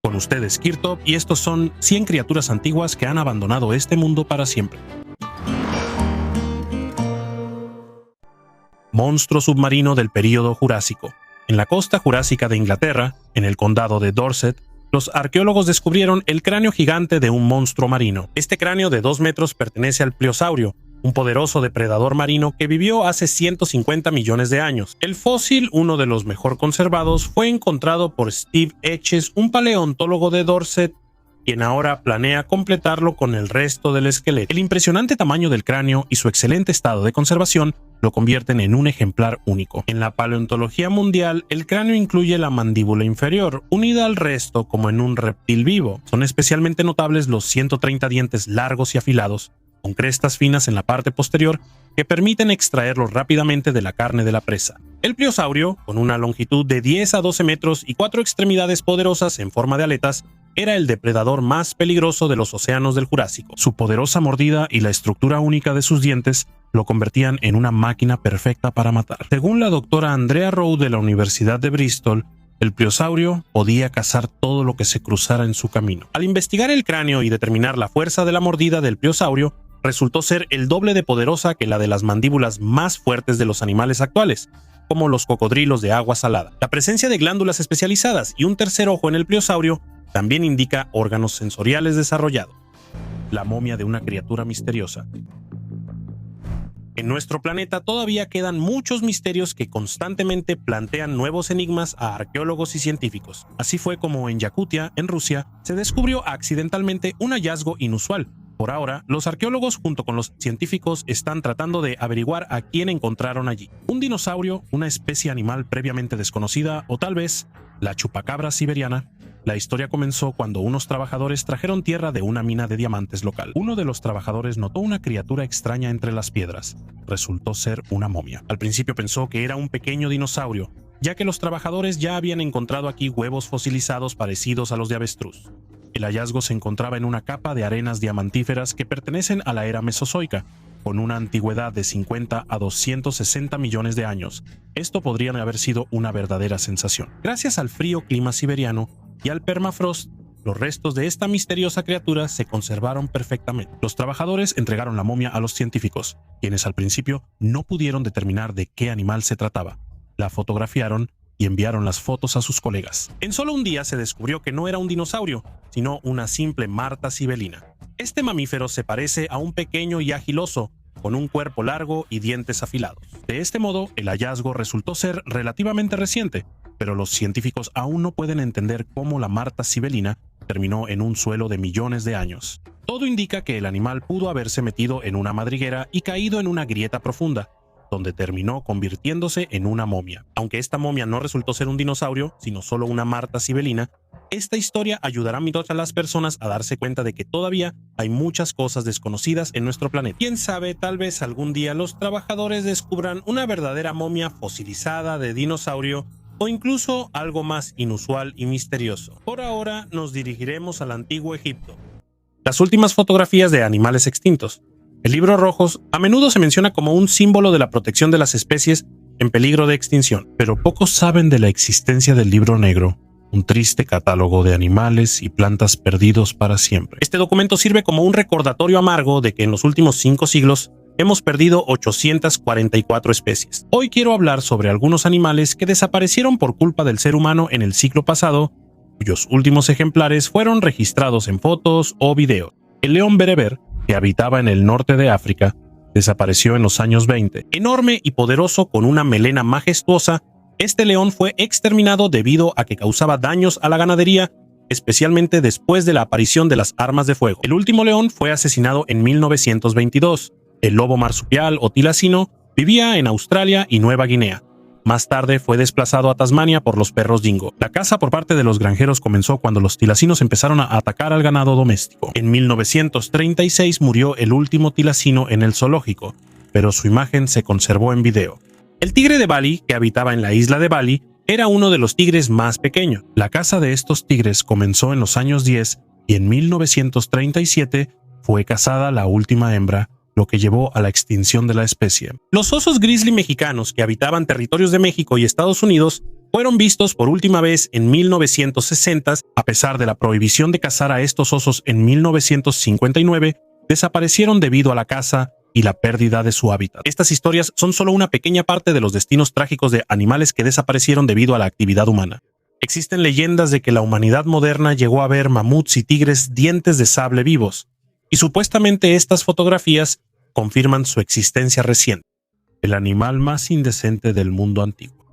Con ustedes Kirtop y estos son 100 criaturas antiguas que han abandonado este mundo para siempre. Monstruo submarino del período Jurásico. En la costa jurásica de Inglaterra, en el condado de Dorset, los arqueólogos descubrieron el cráneo gigante de un monstruo marino. Este cráneo de 2 metros pertenece al pliosaurio, un poderoso depredador marino que vivió hace 150 millones de años. El fósil, uno de los mejor conservados, fue encontrado por Steve Etches, un paleontólogo de Dorset, quien ahora planea completarlo con el resto del esqueleto. El impresionante tamaño del cráneo y su excelente estado de conservación lo convierten en un ejemplar único. En la paleontología mundial, el cráneo incluye la mandíbula inferior, unida al resto como en un reptil vivo. Son especialmente notables los 130 dientes largos y afilados, con crestas finas en la parte posterior que permiten extraerlos rápidamente de la carne de la presa. El pliosaurio, con una longitud de 10 a 12 metros y 4 extremidades poderosas en forma de aletas, era el depredador más peligroso de los océanos del Jurásico. Su poderosa mordida y la estructura única de sus dientes lo convertían en una máquina perfecta para matar. Según la doctora Andrea Rowe de la Universidad de Bristol, el pliosaurio podía cazar todo lo que se cruzara en su camino. Al investigar el cráneo y determinar la fuerza de la mordida del pliosaurio, resultó ser el doble de poderosa que la de las mandíbulas más fuertes de los animales actuales, como los cocodrilos de agua salada. La presencia de glándulas especializadas y un tercer ojo en el pliosaurio también indica órganos sensoriales desarrollados. La momia de una criatura misteriosa. En nuestro planeta todavía quedan muchos misterios que constantemente plantean nuevos enigmas a arqueólogos y científicos. Así fue como en Yakutia, en Rusia, se descubrió accidentalmente un hallazgo inusual. Por ahora, los arqueólogos junto con los científicos están tratando de averiguar a quién encontraron allí. Un dinosaurio, una especie animal previamente desconocida o tal vez la chupacabra siberiana. La historia comenzó cuando unos trabajadores trajeron tierra de una mina de diamantes local. Uno de los trabajadores notó una criatura extraña entre las piedras. Resultó ser una momia. Al principio pensó que era un pequeño dinosaurio, ya que los trabajadores ya habían encontrado aquí huevos fosilizados parecidos a los de avestruz. El hallazgo se encontraba en una capa de arenas diamantíferas que pertenecen a la era mesozoica, con una antigüedad de 50 a 260 millones de años. Esto podría haber sido una verdadera sensación. Gracias al frío clima siberiano y al permafrost, los restos de esta misteriosa criatura se conservaron perfectamente. Los trabajadores entregaron la momia a los científicos, quienes al principio no pudieron determinar de qué animal se trataba. La fotografiaron y enviaron las fotos a sus colegas. En solo un día se descubrió que no era un dinosaurio, sino una simple marta sibelina. Este mamífero se parece a un pequeño y ágil oso, con un cuerpo largo y dientes afilados. De este modo, el hallazgo resultó ser relativamente reciente, pero los científicos aún no pueden entender cómo la marta sibelina terminó en un suelo de millones de años. Todo indica que el animal pudo haberse metido en una madriguera y caído en una grieta profunda, donde terminó convirtiéndose en una momia. Aunque esta momia no resultó ser un dinosaurio, sino solo una marta sibelina, esta historia ayudará a las personas a darse cuenta de que todavía hay muchas cosas desconocidas en nuestro planeta. Quién sabe, tal vez algún día los trabajadores descubran una verdadera momia fosilizada de dinosaurio o incluso algo más inusual y misterioso. Por ahora nos dirigiremos al antiguo Egipto. Las últimas fotografías de animales extintos. El libro rojo a menudo se menciona como un símbolo de la protección de las especies en peligro de extinción, pero pocos saben de la existencia del libro negro, un triste catálogo de animales y plantas perdidos para siempre. Este documento sirve como un recordatorio amargo de que en los últimos 5 siglos hemos perdido 844 especies. Hoy quiero hablar sobre algunos animales que desaparecieron por culpa del ser humano en el siglo pasado, cuyos últimos ejemplares fueron registrados en fotos o videos. El león bereber, que habitaba en el norte de África, desapareció en los años 20. Enorme y poderoso con una melena majestuosa, este león fue exterminado debido a que causaba daños a la ganadería, especialmente después de la aparición de las armas de fuego. El último león fue asesinado en 1922. El lobo marsupial o tilacino vivía en Australia y Nueva Guinea. Más tarde fue desplazado a Tasmania por los perros dingo. La caza por parte de los granjeros comenzó cuando los tilacinos empezaron a atacar al ganado doméstico. En 1936 murió el último tilacino en el zoológico, pero su imagen se conservó en video. El tigre de Bali, que habitaba en la isla de Bali, era uno de los tigres más pequeños. La caza de estos tigres comenzó en los años 10 y en 1937 fue cazada la última hembra, lo que llevó a la extinción de la especie. Los osos grizzly mexicanos que habitaban territorios de México y Estados Unidos fueron vistos por última vez en 1960, a pesar de la prohibición de cazar a estos osos en 1959, desaparecieron debido a la caza y la pérdida de su hábitat. Estas historias son solo una pequeña parte de los destinos trágicos de animales que desaparecieron debido a la actividad humana. Existen leyendas de que la humanidad moderna llegó a ver mamuts y tigres dientes de sable vivos, y supuestamente estas fotografías confirman su existencia reciente. El animal más indecente del mundo antiguo.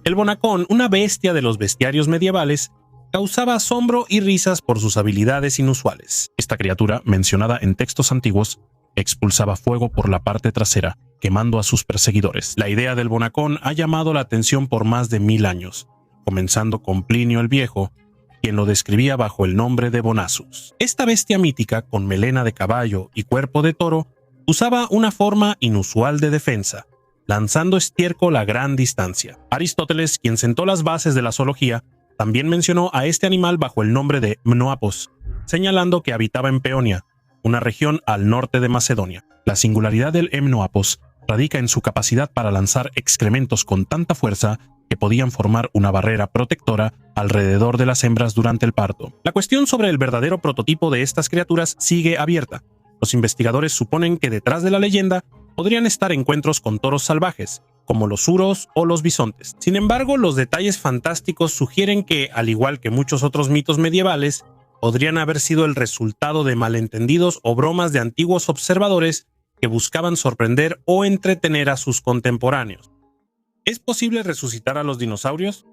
El bonacón, una bestia de los bestiarios medievales, causaba asombro y risas por sus habilidades inusuales. Esta criatura, mencionada en textos antiguos, expulsaba fuego por la parte trasera, quemando a sus perseguidores. La idea del bonacón ha llamado la atención por más de 1000 años, comenzando con Plinio el Viejo, quien lo describía bajo el nombre de Bonasus. Esta bestia mítica, con melena de caballo y cuerpo de toro, usaba una forma inusual de defensa, lanzando estiércol a gran distancia. Aristóteles, quien sentó las bases de la zoología, también mencionó a este animal bajo el nombre de Mnoapos, señalando que habitaba en Peonia, una región al norte de Macedonia. La singularidad del Mnoapos radica en su capacidad para lanzar excrementos con tanta fuerza que podían formar una barrera protectora alrededor de las hembras durante el parto. La cuestión sobre el verdadero prototipo de estas criaturas sigue abierta. Los investigadores suponen que detrás de la leyenda podrían estar encuentros con toros salvajes, como los uros o los bisontes. Sin embargo, los detalles fantásticos sugieren que, al igual que muchos otros mitos medievales, podrían haber sido el resultado de malentendidos o bromas de antiguos observadores que buscaban sorprender o entretener a sus contemporáneos. ¿Es posible resucitar a los dinosaurios?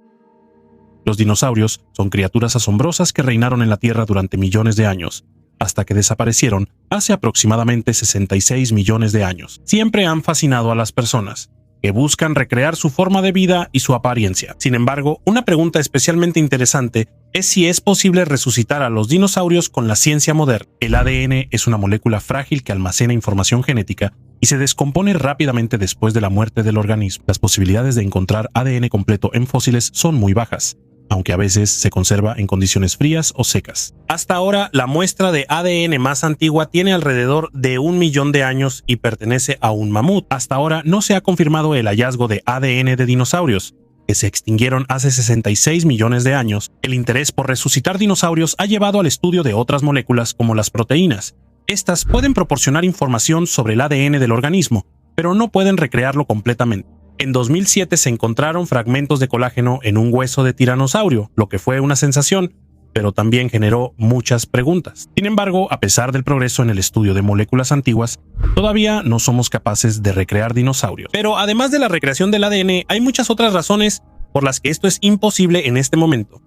Los dinosaurios son criaturas asombrosas que reinaron en la Tierra durante millones de años, hasta que desaparecieron hace aproximadamente 66 millones de años. Siempre han fascinado a las personas, que buscan recrear su forma de vida y su apariencia. Sin embargo, una pregunta especialmente interesante es si es posible resucitar a los dinosaurios con la ciencia moderna. El ADN es una molécula frágil que almacena información genética y se descompone rápidamente después de la muerte del organismo. Las posibilidades de encontrar ADN completo en fósiles son muy bajas, aunque a veces se conserva en condiciones frías o secas. Hasta ahora, la muestra de ADN más antigua tiene alrededor de 1 millón de años y pertenece a un mamut. Hasta ahora no se ha confirmado el hallazgo de ADN de dinosaurios, que se extinguieron hace 66 millones de años. El interés por resucitar dinosaurios ha llevado al estudio de otras moléculas como las proteínas. Estas pueden proporcionar información sobre el ADN del organismo, pero no pueden recrearlo completamente. En 2007 se encontraron fragmentos de colágeno en un hueso de tiranosaurio, lo que fue una sensación, pero también generó muchas preguntas. Sin embargo, a pesar del progreso en el estudio de moléculas antiguas, todavía no somos capaces de recrear dinosaurios. Pero además de la recreación del ADN, hay muchas otras razones por las que esto es imposible en este momento.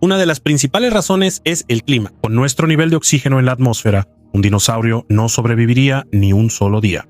Una de las principales razones es el clima. Con nuestro nivel de oxígeno en la atmósfera, un dinosaurio no sobreviviría ni un solo día.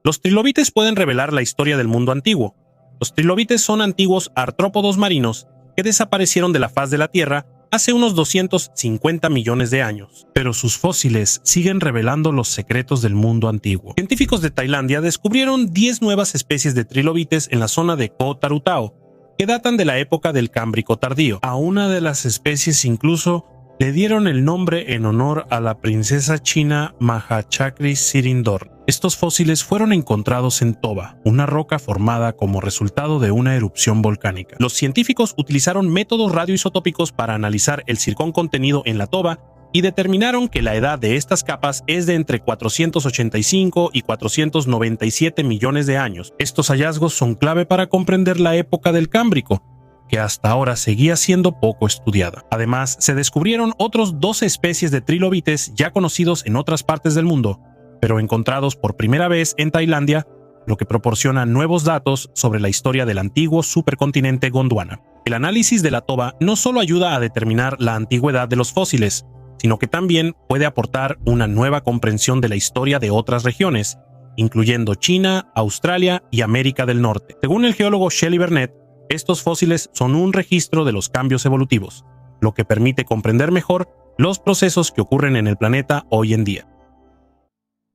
Los trilobites pueden revelar la historia del mundo antiguo. Los trilobites son antiguos artrópodos marinos que desaparecieron de la faz de la Tierra hace unos 250 millones de años. Pero sus fósiles siguen revelando los secretos del mundo antiguo. Científicos de Tailandia descubrieron 10 nuevas especies de trilobites en la zona de Koh Tarutao, que datan de la época del Cámbrico tardío. A una de las especies incluso le dieron el nombre en honor a la princesa china Mahachakri Sirindorn. Estos fósiles fueron encontrados en Toba, una roca formada como resultado de una erupción volcánica. Los científicos utilizaron métodos radioisotópicos para analizar el zircón contenido en la toba y determinaron que la edad de estas capas es de entre 485 y 497 millones de años. Estos hallazgos son clave para comprender la época del Cámbrico, que hasta ahora seguía siendo poco estudiada. Además, se descubrieron otros 12 especies de trilobites ya conocidos en otras partes del mundo, pero encontrados por primera vez en Tailandia, lo que proporciona nuevos datos sobre la historia del antiguo supercontinente Gondwana. El análisis de la toba no solo ayuda a determinar la antigüedad de los fósiles, sino que también puede aportar una nueva comprensión de la historia de otras regiones, incluyendo China, Australia y América del Norte. Según el geólogo Shelley Burnett, estos fósiles son un registro de los cambios evolutivos, lo que permite comprender mejor los procesos que ocurren en el planeta hoy en día.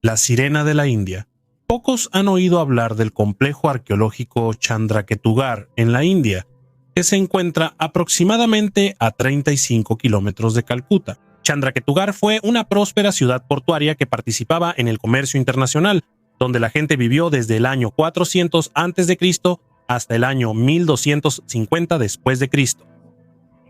La sirena de la India. Pocos han oído hablar del complejo arqueológico Chandraketugarh en la India, que se encuentra aproximadamente a 35 kilómetros de Calcuta. Chandraketugar fue una próspera ciudad portuaria que participaba en el comercio internacional, donde la gente vivió desde el año 400 a.C. hasta el año 1250 después de Cristo.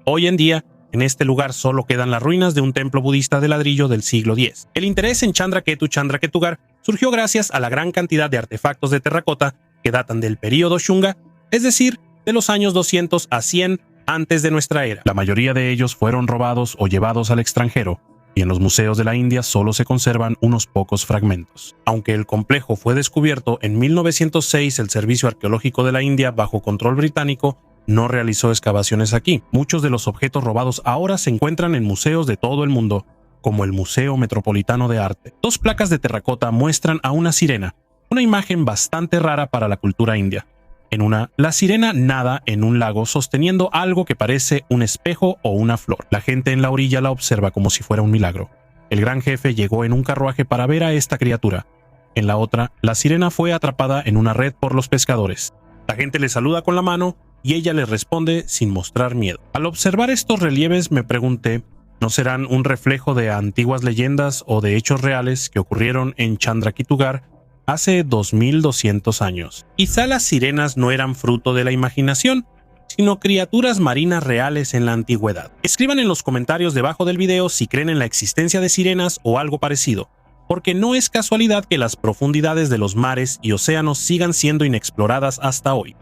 Hoy en día, en este lugar solo quedan las ruinas de un templo budista de ladrillo del siglo X. El interés en Chandraketugar surgió gracias a la gran cantidad de artefactos de terracota que datan del período Shunga, es decir, de los años 200 a 100 antes de nuestra era. La mayoría de ellos fueron robados o llevados al extranjero, y en los museos de la India solo se conservan unos pocos fragmentos. Aunque el complejo fue descubierto en 1906, el Servicio Arqueológico de la India, bajo control británico, no realizó excavaciones aquí. Muchos de los objetos robados ahora se encuentran en museos de todo el mundo, como el Museo Metropolitano de Arte. Dos placas de terracota muestran a una sirena, una imagen bastante rara para la cultura india. En una, la sirena nada en un lago sosteniendo algo que parece un espejo o una flor. La gente en la orilla la observa como si fuera un milagro. El gran jefe llegó en un carruaje para ver a esta criatura. En la otra, la sirena fue atrapada en una red por los pescadores. La gente le saluda con la mano y ella le responde sin mostrar miedo. Al observar estos relieves me pregunté, ¿no serán un reflejo de antiguas leyendas o de hechos reales que ocurrieron en Chandraketugar hace 2200 años? Quizá las sirenas no eran fruto de la imaginación, sino criaturas marinas reales en la antigüedad. Escriban en los comentarios debajo del video si creen en la existencia de sirenas o algo parecido, porque no es casualidad que las profundidades de los mares y océanos sigan siendo inexploradas hasta hoy.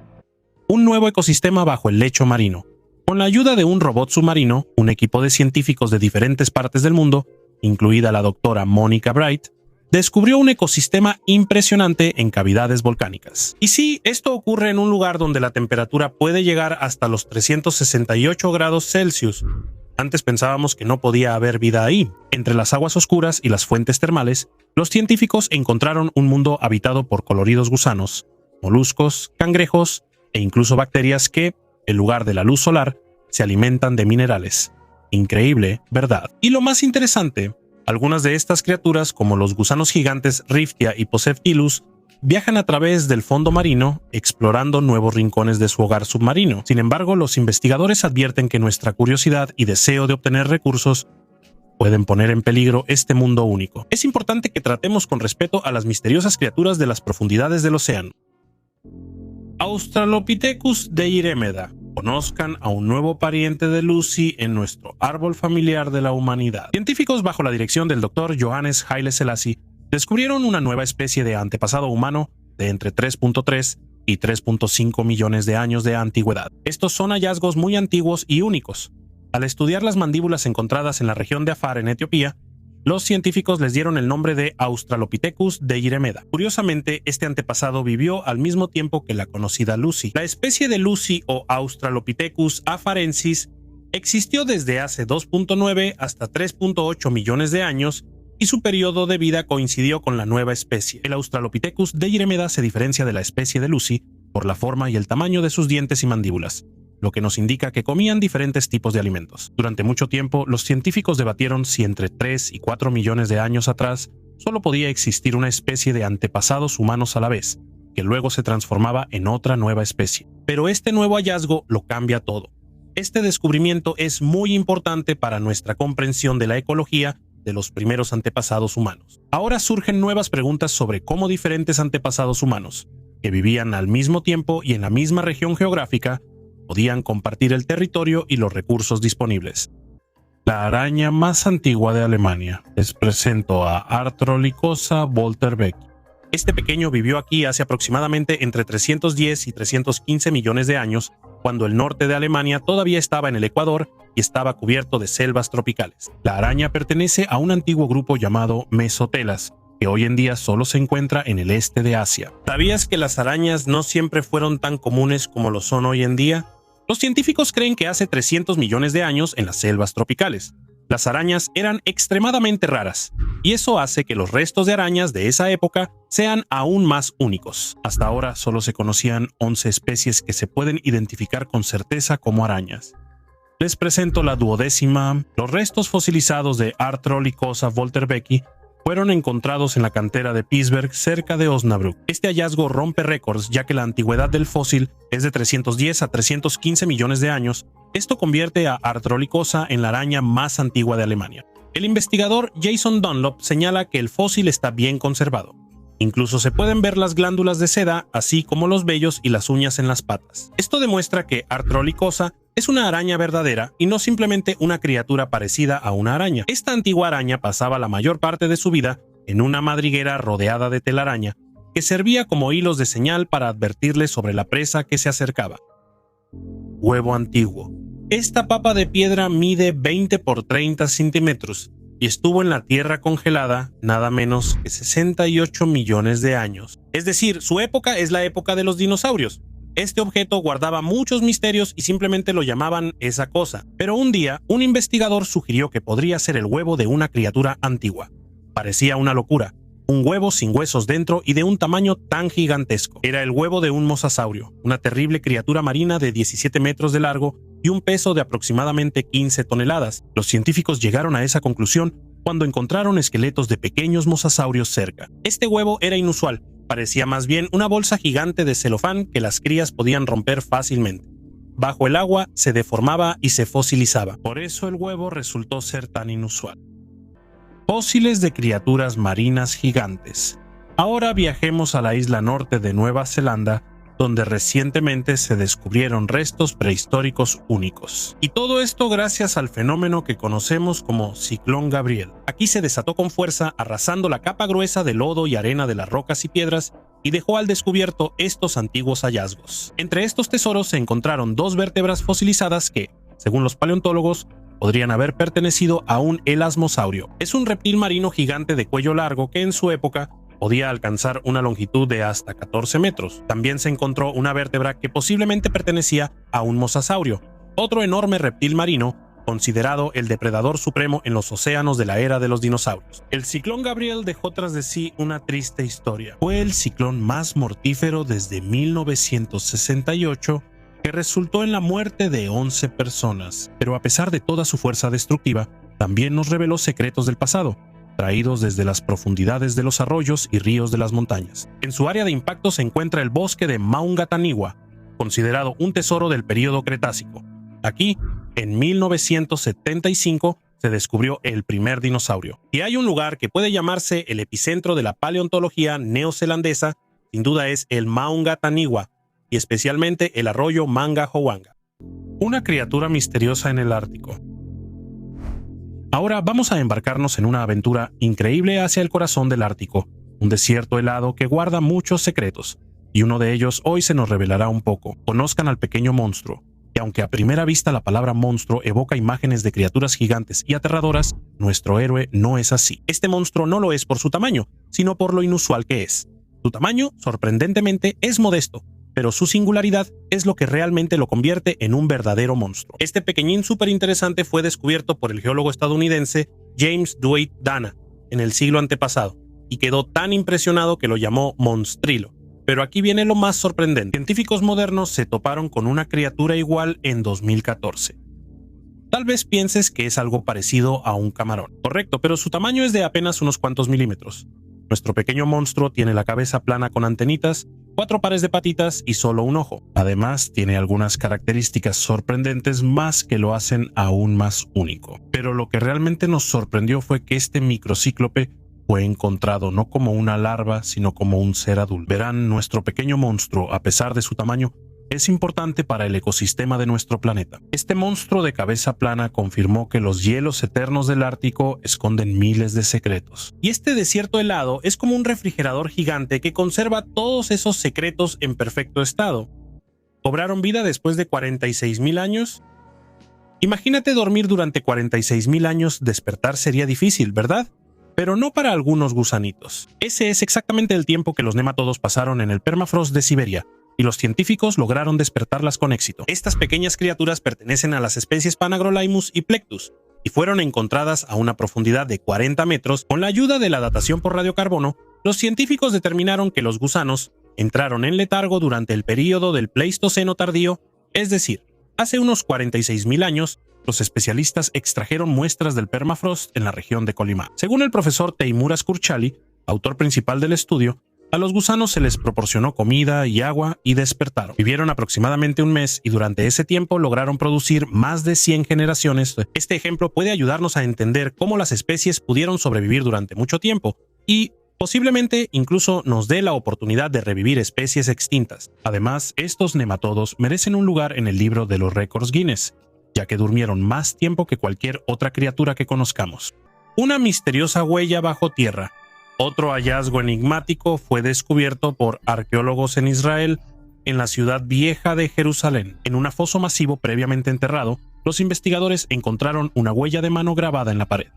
Un nuevo ecosistema bajo el lecho marino. Con la ayuda de un robot submarino, un equipo de científicos de diferentes partes del mundo, incluida la doctora Monica Bright, descubrió un ecosistema impresionante en cavidades volcánicas. Y sí, esto ocurre en un lugar donde la temperatura puede llegar hasta los 368 grados Celsius. Antes pensábamos que no podía haber vida ahí. Entre las aguas oscuras y las fuentes termales, los científicos encontraron un mundo habitado por coloridos gusanos, moluscos, cangrejos e incluso bacterias que, en lugar de la luz solar, se alimentan de minerales. Increíble, ¿verdad? Y lo más interesante, algunas de estas criaturas, como los gusanos gigantes Riftia y Poceptilus, viajan a través del fondo marino, explorando nuevos rincones de su hogar submarino. Sin embargo, los investigadores advierten que nuestra curiosidad y deseo de obtener recursos pueden poner en peligro este mundo único. Es importante que tratemos con respeto a las misteriosas criaturas de las profundidades del océano. Australopithecus deiremeda. Conozcan a un nuevo pariente de Lucy en nuestro árbol familiar de la humanidad. Científicos bajo la dirección del Dr. Johannes Haile Selassie descubrieron una nueva especie de antepasado humano de entre 3.3 y 3.5 millones de años de antigüedad. Estos son hallazgos muy antiguos y únicos. Al estudiar las mandíbulas encontradas en la región de Afar en Etiopía, los científicos les dieron el nombre de Australopithecus deiremeda. Curiosamente, este antepasado vivió al mismo tiempo que la conocida Lucy. La especie de Lucy o Australopithecus afarensis existió desde hace 2.9 hasta 3.8 millones de años y su periodo de vida coincidió con la nueva especie. El Australopithecus deiremeda se diferencia de la especie de Lucy por la forma y el tamaño de sus dientes y mandíbulas, lo que nos indica que comían diferentes tipos de alimentos. Durante mucho tiempo, los científicos debatieron si entre 3 y 4 millones de años atrás solo podía existir una especie de antepasados humanos a la vez, que luego se transformaba en otra nueva especie. Pero este nuevo hallazgo lo cambia todo. Este descubrimiento es muy importante para nuestra comprensión de la ecología de los primeros antepasados humanos. Ahora surgen nuevas preguntas sobre cómo diferentes antepasados humanos, que vivían al mismo tiempo y en la misma región geográfica, podían compartir el territorio y los recursos disponibles. La araña más antigua de Alemania. Les presento a Arthrolycosa volterbeckii. Este pequeño vivió aquí hace aproximadamente entre 310 y 315 millones de años, cuando el norte de Alemania todavía estaba en el Ecuador y estaba cubierto de selvas tropicales. La araña pertenece a un antiguo grupo llamado Mesotelas, que hoy en día solo se encuentra en el este de Asia. ¿Sabías que las arañas no siempre fueron tan comunes como lo son hoy en día? Los científicos creen que hace 300 millones de años en las selvas tropicales, las arañas eran extremadamente raras, y eso hace que los restos de arañas de esa época sean aún más únicos. Hasta ahora solo se conocían 11 especies que se pueden identificar con certeza como arañas. Les presento la 12ª. Los restos fosilizados de Arthrolycosa volterbeckii fueron encontrados en la cantera de Pittsburgh, cerca de Osnabrück. Este hallazgo rompe récords, ya que la antigüedad del fósil es de 310 a 315 millones de años. Esto convierte a Arthrolycosa en la araña más antigua de Alemania. El investigador Jason Dunlop señala que el fósil está bien conservado. Incluso se pueden ver las glándulas de seda, así como los vellos y las uñas en las patas. Esto demuestra que Arthrolycosa es una araña verdadera y no simplemente una criatura parecida a una araña. Esta antigua araña pasaba la mayor parte de su vida en una madriguera rodeada de telaraña, que servía como hilos de señal para advertirle sobre la presa que se acercaba. Huevo antiguo. Esta papa de piedra mide 20 por 30 centímetros y estuvo en la tierra congelada nada menos que 68 millones de años. Es decir, su época es la época de los dinosaurios. Este objeto guardaba muchos misterios y simplemente lo llamaban esa cosa. Pero un día, un investigador sugirió que podría ser el huevo de una criatura antigua. Parecía una locura. Un huevo sin huesos dentro y de un tamaño tan gigantesco. Era el huevo de un mosasaurio, una terrible criatura marina de 17 metros de largo y un peso de aproximadamente 15 toneladas. Los científicos llegaron a esa conclusión cuando encontraron esqueletos de pequeños mosasaurios cerca. Este huevo era inusual, parecía más bien una bolsa gigante de celofán que las crías podían romper fácilmente. Bajo el agua se deformaba y se fosilizaba, por eso el huevo resultó ser tan inusual. Fósiles de criaturas marinas gigantes. Ahora viajemos a la isla norte de Nueva Zelanda, donde recientemente se descubrieron restos prehistóricos únicos. Y todo esto gracias al fenómeno que conocemos como Ciclón Gabriel. Aquí se desató con fuerza, arrasando la capa gruesa de lodo y arena de las rocas y piedras, y dejó al descubierto estos antiguos hallazgos. Entre estos tesoros se encontraron 2 vértebras fosilizadas que, según los paleontólogos, podrían haber pertenecido a un elasmosaurio. Es un reptil marino gigante de cuello largo que en su época podía alcanzar una longitud de hasta 14 metros. También se encontró una vértebra que posiblemente pertenecía a un mosasaurio, otro enorme reptil marino considerado el depredador supremo en los océanos de la era de los dinosaurios. El ciclón Gabriel dejó tras de sí una triste historia. Fue el ciclón más mortífero desde 1968 que resultó en la muerte de 11 personas. Pero a pesar de toda su fuerza destructiva, también nos reveló secretos del pasado, traídos desde las profundidades de los arroyos y ríos de las montañas. En su área de impacto se encuentra el bosque de Maungataniwa, considerado un tesoro del período Cretácico. Aquí, en 1975, se descubrió el primer dinosaurio. Y hay un lugar que puede llamarse el epicentro de la paleontología neozelandesa, sin duda es el Maungataniwa, y especialmente el arroyo Mangahoanga. Una criatura misteriosa en el Ártico. Ahora vamos a embarcarnos en una aventura increíble hacia el corazón del Ártico, un desierto helado que guarda muchos secretos, y uno de ellos hoy se nos revelará un poco. Conozcan al pequeño monstruo, que aunque a primera vista la palabra monstruo evoca imágenes de criaturas gigantes y aterradoras, nuestro héroe no es así. Este monstruo no lo es por su tamaño, sino por lo inusual que es. Su tamaño, sorprendentemente, es modesto, pero su singularidad es lo que realmente lo convierte en un verdadero monstruo. Este pequeñín súper interesante fue descubierto por el geólogo estadounidense James Dwight Dana en el siglo antepasado y quedó tan impresionado que lo llamó monstrilo. Pero aquí viene lo más sorprendente. Científicos modernos se toparon con una criatura igual en 2014. Tal vez pienses que es algo parecido a un camarón. Correcto, pero su tamaño es de apenas unos cuantos milímetros. Nuestro pequeño monstruo tiene la cabeza plana con antenitas, 4 pares de patitas y solo un ojo. Además, tiene algunas características sorprendentes más que lo hacen aún más único. Pero lo que realmente nos sorprendió fue que este microcíclope fue encontrado no como una larva, sino como un ser adulto. Verán, nuestro pequeño monstruo, a pesar de su tamaño, es importante para el ecosistema de nuestro planeta. Este monstruo de cabeza plana confirmó que los hielos eternos del Ártico esconden miles de secretos. Y este desierto helado es como un refrigerador gigante que conserva todos esos secretos en perfecto estado. ¿Cobraron vida después de 46.000 años? Imagínate dormir durante 46.000 años, despertar sería difícil, ¿verdad? Pero no para algunos gusanitos. Ese es exactamente el tiempo que los nematodos pasaron en el permafrost de Siberia, y los científicos lograron despertarlas con éxito. Estas pequeñas criaturas pertenecen a las especies Panagrolaimus y Plectus, y fueron encontradas a una profundidad de 40 metros. Con la ayuda de la datación por radiocarbono, los científicos determinaron que los gusanos entraron en letargo durante el período del Pleistoceno tardío, es decir, hace unos 46.000 años, los especialistas extrajeron muestras del permafrost en la región de Kolyma. Según el profesor Teimuras Kurchali, autor principal del estudio, A los gusanos se les proporcionó comida y agua y despertaron. Vivieron aproximadamente un mes y durante ese tiempo lograron producir más de 100 generaciones. Este ejemplo puede ayudarnos a entender cómo las especies pudieron sobrevivir durante mucho tiempo y posiblemente incluso nos dé la oportunidad de revivir especies extintas. Además, estos nematodos merecen un lugar en el libro de los récords Guinness, ya que durmieron más tiempo que cualquier otra criatura que conozcamos. Una misteriosa huella bajo tierra. Otro hallazgo enigmático fue descubierto por arqueólogos en Israel, en la ciudad vieja de Jerusalén. En un foso masivo previamente enterrado, los investigadores encontraron una huella de mano grabada en la pared.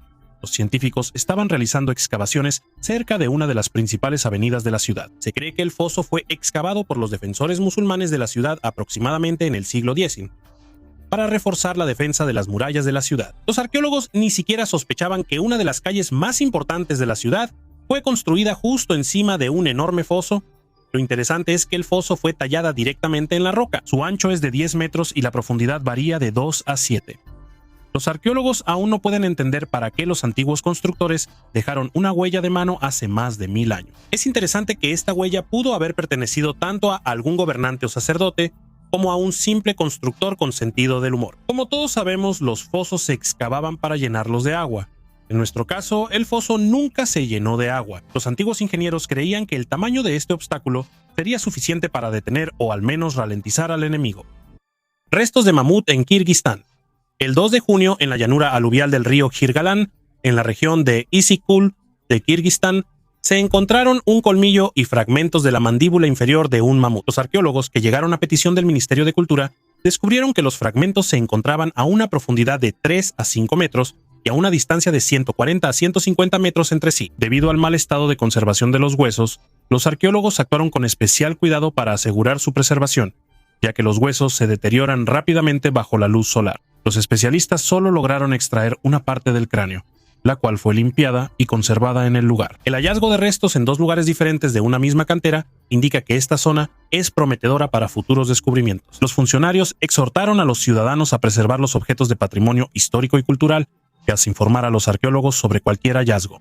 Los científicos estaban realizando excavaciones cerca de una de las principales avenidas de la ciudad. Se cree que el foso fue excavado por los defensores musulmanes de la ciudad aproximadamente en el siglo X, para reforzar la defensa de las murallas de la ciudad. Los arqueólogos ni siquiera sospechaban que una de las calles más importantes de la ciudad fue construida justo encima de un enorme foso. Lo interesante es que el foso fue tallada directamente en la roca. Su ancho es de 10 metros y la profundidad varía de 2 a 7. Los arqueólogos aún no pueden entender para qué los antiguos constructores dejaron una huella de mano hace más de 1000 años. Es interesante que esta huella pudo haber pertenecido tanto a algún gobernante o sacerdote como a un simple constructor con sentido del humor. Como todos sabemos, los fosos se excavaban para llenarlos de agua. En nuestro caso, el foso nunca se llenó de agua. Los antiguos ingenieros creían que el tamaño de este obstáculo sería suficiente para detener o al menos ralentizar al enemigo. Restos de mamut en Kirguistán. El 2 de junio, en la llanura aluvial del río Jirgalán, en la región de Isyk-Kul de Kirguistán, se encontraron un colmillo y fragmentos de la mandíbula inferior de un mamut. Los arqueólogos, que llegaron a petición del Ministerio de Cultura, descubrieron que los fragmentos se encontraban a una profundidad de 3 a 5 metros y a una distancia de 140 a 150 metros entre sí. Debido al mal estado de conservación de los huesos, los arqueólogos actuaron con especial cuidado para asegurar su preservación, ya que los huesos se deterioran rápidamente bajo la luz solar. Los especialistas solo lograron extraer una parte del cráneo, la cual fue limpiada y conservada en el lugar. El hallazgo de restos en 2 lugares diferentes de una misma cantera indica que esta zona es prometedora para futuros descubrimientos. Los funcionarios exhortaron a los ciudadanos a preservar los objetos de patrimonio histórico y cultural, tras informar a los arqueólogos sobre cualquier hallazgo.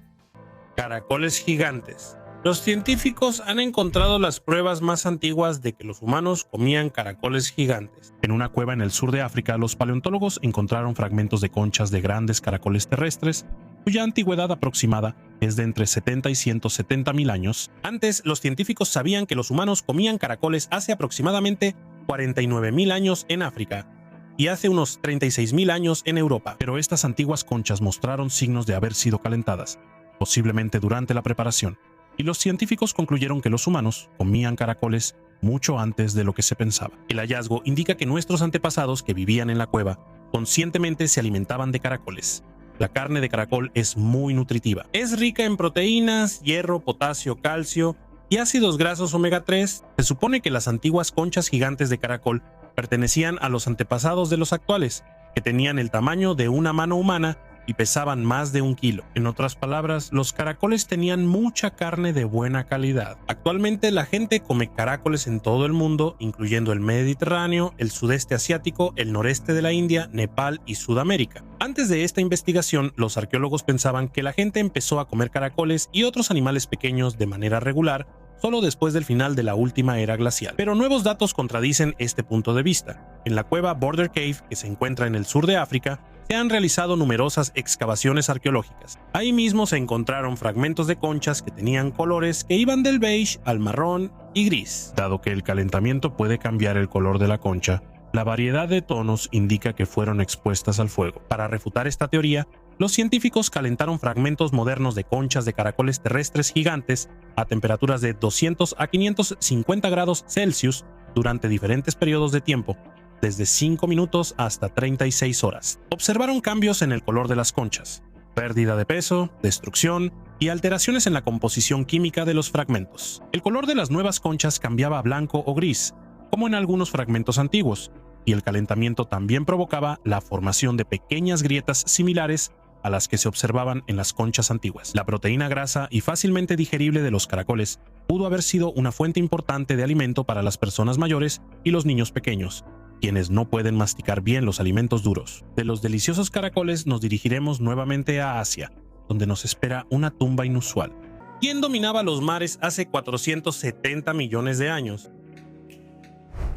Caracoles gigantes. Los científicos han encontrado las pruebas más antiguas de que los humanos comían caracoles gigantes. En una cueva en el sur de África, los paleontólogos encontraron fragmentos de conchas de grandes caracoles terrestres, cuya antigüedad aproximada es de entre 70 y 170 mil años. Antes, los científicos sabían que los humanos comían caracoles hace aproximadamente 49.000 años en África y hace unos 36.000 años en Europa, pero estas antiguas conchas mostraron signos de haber sido calentadas, posiblemente durante la preparación, y los científicos concluyeron que los humanos comían caracoles mucho antes de lo que se pensaba. El hallazgo indica que nuestros antepasados que vivían en la cueva conscientemente se alimentaban de caracoles. La carne de caracol es muy nutritiva. Es rica en proteínas, hierro, potasio, calcio y ácidos grasos omega 3. Se supone que las antiguas conchas gigantes de caracol pertenecían a los antepasados de los actuales, que tenían el tamaño de una mano humana y pesaban más de 1 kilo. En otras palabras, los caracoles tenían mucha carne de buena calidad. Actualmente la gente come caracoles en todo el mundo, incluyendo el Mediterráneo, el sudeste asiático, el noreste de la India, Nepal y Sudamérica. Antes de esta investigación, los arqueólogos pensaban que la gente empezó a comer caracoles y otros animales pequeños de manera regular solo después del final de la última era glacial. Pero nuevos datos contradicen este punto de vista. En la cueva Border Cave, que se encuentra en el sur de África, se han realizado numerosas excavaciones arqueológicas. Ahí mismo se encontraron fragmentos de conchas que tenían colores que iban del beige al marrón y gris. Dado que el calentamiento puede cambiar el color de la concha, la variedad de tonos indica que fueron expuestas al fuego. Para refutar esta teoría, los científicos calentaron fragmentos modernos de conchas de caracoles terrestres gigantes a temperaturas de 200 a 550 grados Celsius durante diferentes periodos de tiempo, desde 5 minutos hasta 36 horas. Observaron cambios en el color de las conchas, pérdida de peso, destrucción y alteraciones en la composición química de los fragmentos. El color de las nuevas conchas cambiaba a blanco o gris, como en algunos fragmentos antiguos, y el calentamiento también provocaba la formación de pequeñas grietas similares a las que se observaban en las conchas antiguas. La proteína grasa y fácilmente digerible de los caracoles pudo haber sido una fuente importante de alimento para las personas mayores y los niños pequeños, quienes no pueden masticar bien los alimentos duros. De los deliciosos caracoles nos dirigiremos nuevamente a Asia, donde nos espera una tumba inusual. ¿Quién dominaba los mares hace 470 millones de años?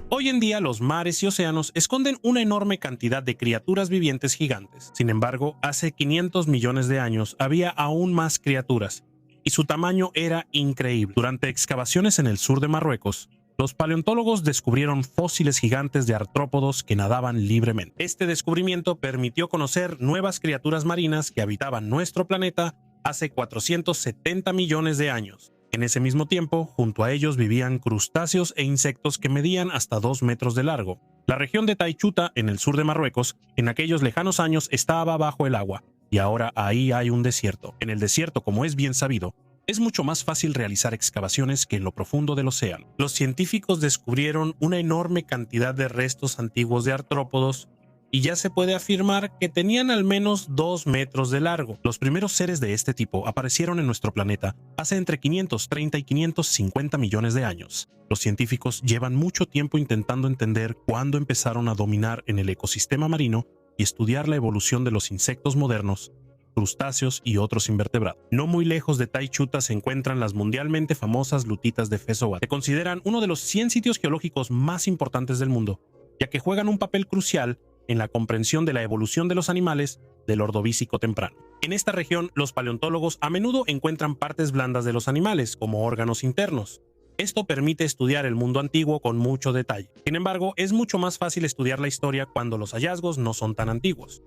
Hoy en día los mares y océanos esconden una enorme cantidad de criaturas vivientes gigantes. Sin embargo, hace 500 millones de años había aún más criaturas, y su tamaño era increíble. Durante excavaciones en el sur de Marruecos, los paleontólogos descubrieron fósiles gigantes de artrópodos que nadaban libremente. Este descubrimiento permitió conocer nuevas criaturas marinas que habitaban nuestro planeta hace 470 millones de años. En ese mismo tiempo, junto a ellos vivían crustáceos e insectos que medían hasta 2 metros de largo. La región de Taichuta, en el sur de Marruecos, en aquellos lejanos años estaba bajo el agua, y ahora ahí hay un desierto. En el desierto, como es bien sabido, es mucho más fácil realizar excavaciones que en lo profundo del océano. Los científicos descubrieron una enorme cantidad de restos antiguos de artrópodos, y ya se puede afirmar que tenían al menos 2 metros de largo. Los primeros seres de este tipo aparecieron en nuestro planeta hace entre 530 y 550 millones de años. Los científicos llevan mucho tiempo intentando entender cuándo empezaron a dominar en el ecosistema marino y estudiar la evolución de los insectos modernos, crustáceos y otros invertebrados. No muy lejos de Taichuta se encuentran las mundialmente famosas lutitas de Fesowat. Se consideran uno de los 100 sitios geológicos más importantes del mundo, ya que juegan un papel crucial en la comprensión de la evolución de los animales del Ordovícico temprano. En esta región, los paleontólogos a menudo encuentran partes blandas de los animales, como órganos internos. Esto permite estudiar el mundo antiguo con mucho detalle. Sin embargo, es mucho más fácil estudiar la historia cuando los hallazgos no son tan antiguos.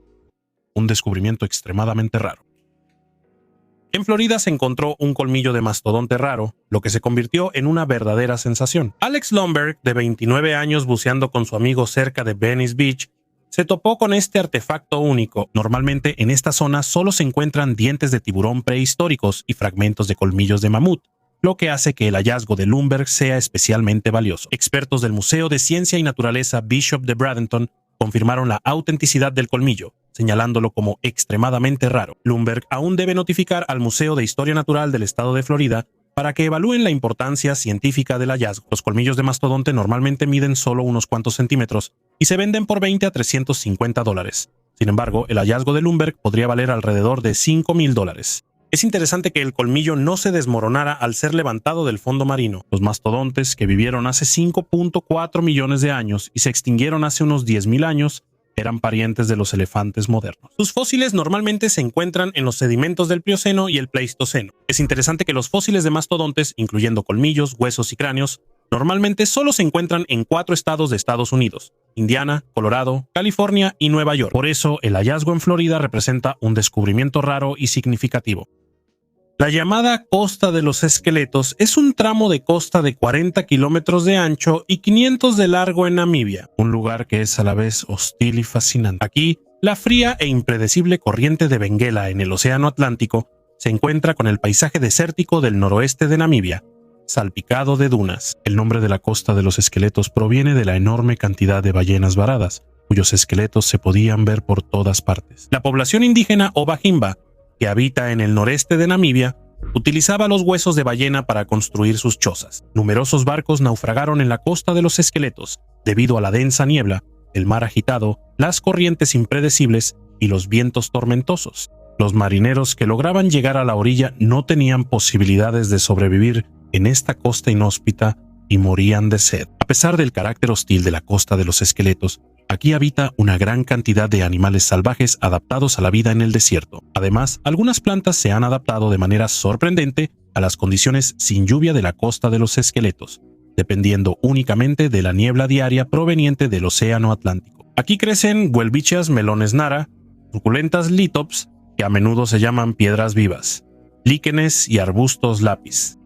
Un descubrimiento extremadamente raro. En Florida se encontró un colmillo de mastodonte raro, lo que se convirtió en una verdadera sensación. Alex Lomberg, de 29 años buceando con su amigo cerca de Venice Beach, se topó con este artefacto único. Normalmente en esta zona solo se encuentran dientes de tiburón prehistóricos y fragmentos de colmillos de mamut, lo que hace que el hallazgo de Lomberg sea especialmente valioso. Expertos del Museo de Ciencia y Naturaleza Bishop de Bradenton confirmaron la autenticidad del colmillo, señalándolo como extremadamente raro. Lomberg aún debe notificar al Museo de Historia Natural del Estado de Florida para que evalúen la importancia científica del hallazgo. Los colmillos de mastodonte normalmente miden solo unos cuantos centímetros y se venden por $20 a $350. Sin embargo, el hallazgo de Lomberg podría valer alrededor de $5,000. Es interesante que el colmillo no se desmoronara al ser levantado del fondo marino. Los mastodontes, que vivieron hace 5.4 millones de años y se extinguieron hace unos 10,000 años, eran parientes de los elefantes modernos. Sus fósiles normalmente se encuentran en los sedimentos del Plioceno y el Pleistoceno. Es interesante que los fósiles de mastodontes, incluyendo colmillos, huesos y cráneos, normalmente solo se encuentran en 4 estados de Estados Unidos: Indiana, Colorado, California y Nueva York. Por eso, el hallazgo en Florida representa un descubrimiento raro y significativo. La llamada Costa de los Esqueletos es un tramo de costa de 40 kilómetros de ancho y 500 de largo en Namibia, un lugar que es a la vez hostil y fascinante. Aquí, la fría e impredecible corriente de Benguela en el Océano Atlántico se encuentra con el paisaje desértico del noroeste de Namibia, salpicado de dunas. El nombre de la Costa de los Esqueletos proviene de la enorme cantidad de ballenas varadas, cuyos esqueletos se podían ver por todas partes. La población indígena Ovajimba, que habita en el noreste de Namibia, utilizaba los huesos de ballena para construir sus chozas. Numerosos barcos naufragaron en la Costa de los Esqueletos debido a la densa niebla, el mar agitado, las corrientes impredecibles y los vientos tormentosos. Los marineros que lograban llegar a la orilla no tenían posibilidades de sobrevivir en esta costa inhóspita y morían de sed. A pesar del carácter hostil de la Costa de los Esqueletos, aquí habita una gran cantidad de animales salvajes adaptados a la vida en el desierto. Además, algunas plantas se han adaptado de manera sorprendente a las condiciones sin lluvia de la Costa de los Esqueletos, dependiendo únicamente de la niebla diaria proveniente del Océano Atlántico. Aquí crecen Welwitschia melones nara, suculentas litops, que a menudo se llaman piedras vivas, líquenes y arbustos lápiz.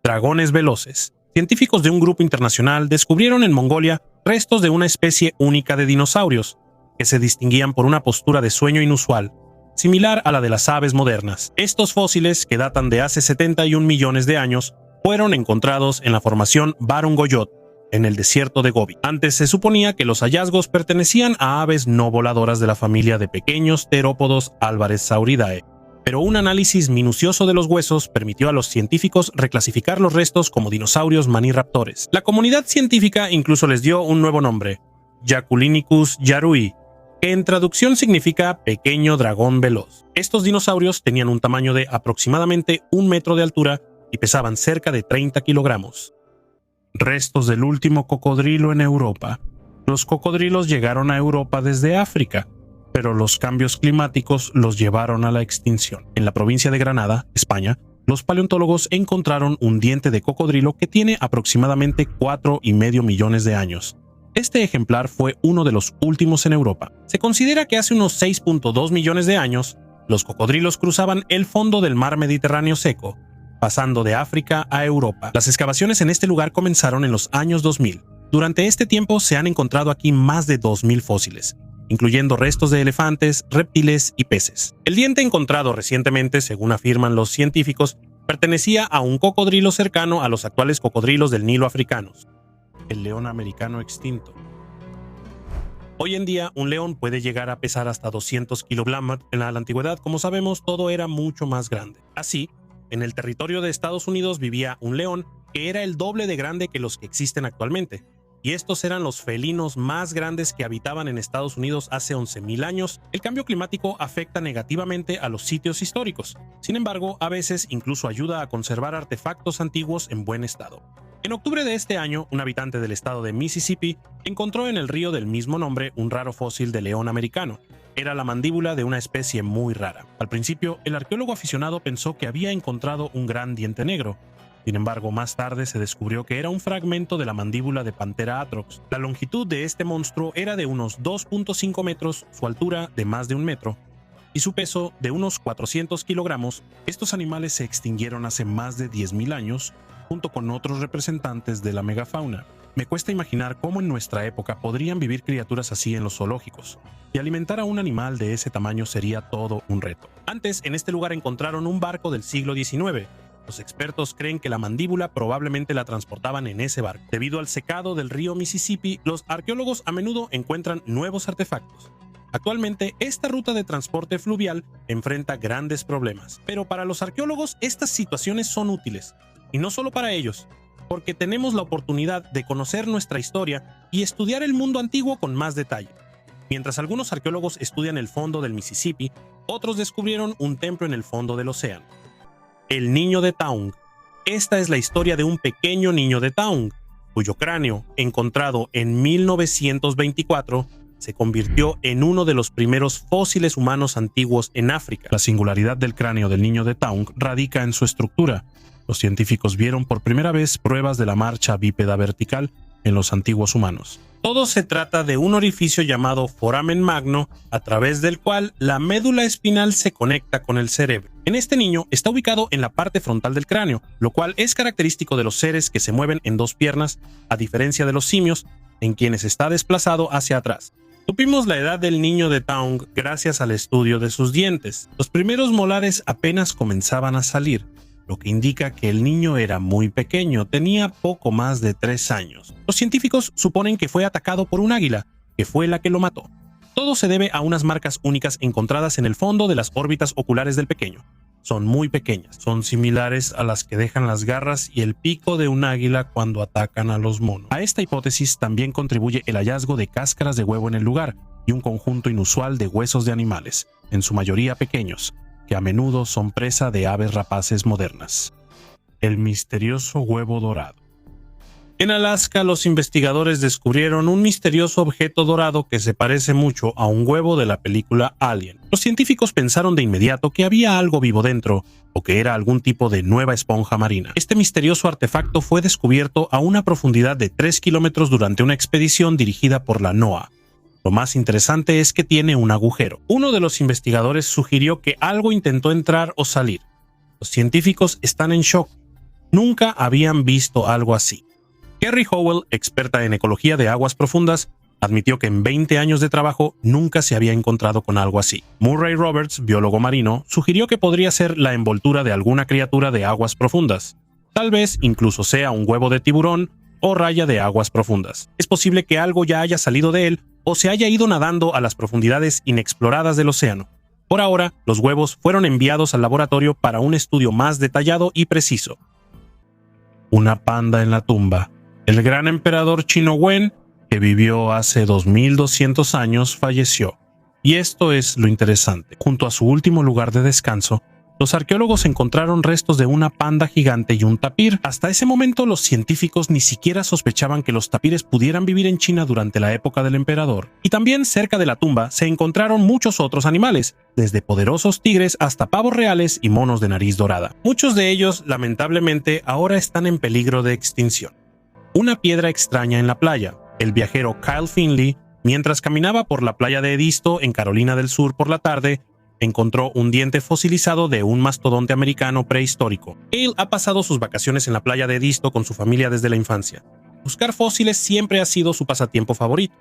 Dragones veloces. Científicos de un grupo internacional descubrieron en Mongolia restos de una especie única de dinosaurios, que se distinguían por una postura de sueño inusual, similar a la de las aves modernas. Estos fósiles, que datan de hace 71 millones de años, fueron encontrados en la formación Barungoyot, en el desierto de Gobi. Antes se suponía que los hallazgos pertenecían a aves no voladoras de la familia de pequeños terópodos Alvarezsauridae, pero un análisis minucioso de los huesos permitió a los científicos reclasificar los restos como dinosaurios maniraptores. La comunidad científica incluso les dio un nuevo nombre, Jaculinicus yarui, que en traducción significa pequeño dragón veloz. Estos dinosaurios tenían un tamaño de aproximadamente 1 metro de altura y pesaban cerca de 30 kilogramos. Restos del último cocodrilo en Europa. Los cocodrilos llegaron a Europa desde África, pero los cambios climáticos los llevaron a la extinción. En la provincia de Granada, España, los paleontólogos encontraron un diente de cocodrilo que tiene aproximadamente 4,5 millones de años. Este ejemplar fue uno de los últimos en Europa. Se considera que hace unos 6,2 millones de años, los cocodrilos cruzaban el fondo del mar Mediterráneo seco, pasando de África a Europa. Las excavaciones en este lugar comenzaron en los años 2000. Durante este tiempo se han encontrado aquí más de 2,000 fósiles, incluyendo restos de elefantes, reptiles y peces. El diente encontrado recientemente, según afirman los científicos, pertenecía a un cocodrilo cercano a los actuales cocodrilos del Nilo africanos, el león americano extinto. Hoy en día, un león puede llegar a pesar hasta 200 kilogramos. En la antigüedad, como sabemos, todo era mucho más grande. Así, en el territorio de Estados Unidos vivía un león que era el doble de grande que los que existen actualmente. Y estos eran los felinos más grandes que habitaban en Estados Unidos hace 11,000 años. El cambio climático afecta negativamente a los sitios históricos. Sin embargo, a veces incluso ayuda a conservar artefactos antiguos en buen estado. En octubre de este año, un habitante del estado de Mississippi encontró en el río del mismo nombre un raro fósil de león americano. Era la mandíbula de una especie muy rara. Al principio, el arqueólogo aficionado pensó que había encontrado un gran diente negro. Sin embargo, más tarde se descubrió que era un fragmento de la mandíbula de Panthera atrox. La longitud de este monstruo era de unos 2,5 metros, su altura de más de 1 metro, y su peso de unos 400 kilogramos. Estos animales se extinguieron hace más de 10,000 años, junto con otros representantes de la megafauna. Me cuesta imaginar cómo en nuestra época podrían vivir criaturas así en los zoológicos, y alimentar a un animal de ese tamaño sería todo un reto. Antes, en este lugar encontraron un barco del siglo XIX. Los expertos creen que la mandíbula probablemente la transportaban en ese barco. Debido al secado del río Mississippi, los arqueólogos a menudo encuentran nuevos artefactos. Actualmente, esta ruta de transporte fluvial enfrenta grandes problemas, pero para los arqueólogos estas situaciones son útiles, y no solo para ellos, porque tenemos la oportunidad de conocer nuestra historia y estudiar el mundo antiguo con más detalle. Mientras algunos arqueólogos estudian el fondo del Mississippi, otros descubrieron un templo en el fondo del océano. El niño de Taung. Esta es la historia de un pequeño niño de Taung, cuyo cráneo, encontrado en 1924, se convirtió en uno de los primeros fósiles humanos antiguos en África. La singularidad del cráneo del niño de Taung radica en su estructura. Los científicos vieron por primera vez pruebas de la marcha bípeda vertical en los antiguos humanos. Todo se trata de un orificio llamado foramen magno, a través del cual la médula espinal se conecta con el cerebro. En este niño está ubicado en la parte frontal del cráneo, lo cual es característico de los seres que se mueven en 2 piernas, a diferencia de los simios, en quienes está desplazado hacia atrás. Supimos la edad del niño de Taung gracias al estudio de sus dientes. Los primeros molares apenas comenzaban a salir, lo que indica que el niño era muy pequeño, tenía poco más de 3 años. Los científicos suponen que fue atacado por un águila, que fue la que lo mató. Todo se debe a unas marcas únicas encontradas en el fondo de las órbitas oculares del pequeño. Son muy pequeñas, son similares a las que dejan las garras y el pico de un águila cuando atacan a los monos. A esta hipótesis también contribuye el hallazgo de cáscaras de huevo en el lugar y un conjunto inusual de huesos de animales, en su mayoría pequeños, que a menudo son presa de aves rapaces modernas. El misterioso huevo dorado. En Alaska, los investigadores descubrieron un misterioso objeto dorado que se parece mucho a un huevo de la película Alien. Los científicos pensaron de inmediato que había algo vivo dentro, o que era algún tipo de nueva esponja marina. Este misterioso artefacto fue descubierto a una profundidad de 3 kilómetros durante una expedición dirigida por la NOAA. Lo más interesante es que tiene un agujero. Uno de los investigadores sugirió que algo intentó entrar o salir. Los científicos están en shock. Nunca habían visto algo así. Kerry Howell, experta en ecología de aguas profundas, admitió que en 20 años de trabajo nunca se había encontrado con algo así. Murray Roberts, biólogo marino, sugirió que podría ser la envoltura de alguna criatura de aguas profundas. Tal vez incluso sea un huevo de tiburón o raya de aguas profundas. Es posible que algo ya haya salido de él o se haya ido nadando a las profundidades inexploradas del océano. Por ahora, los huevos fueron enviados al laboratorio para un estudio más detallado y preciso. Una panda en la tumba. El gran emperador chino Wen, que vivió hace 2200 años, falleció. Y esto es lo interesante. Junto a su último lugar de descanso, los arqueólogos encontraron restos de una panda gigante y un tapir. Hasta ese momento los científicos ni siquiera sospechaban que los tapires pudieran vivir en China durante la época del emperador. Y también cerca de la tumba se encontraron muchos otros animales, desde poderosos tigres hasta pavos reales y monos de nariz dorada. Muchos de ellos, lamentablemente, ahora están en peligro de extinción. Una piedra extraña en la playa. El viajero Kyle Finley, mientras caminaba por la playa de Edisto en Carolina del Sur por la tarde, encontró un diente fosilizado de un mastodonte americano prehistórico. Kyle ha pasado sus vacaciones en la playa de Edisto con su familia desde la infancia. Buscar fósiles siempre ha sido su pasatiempo favorito,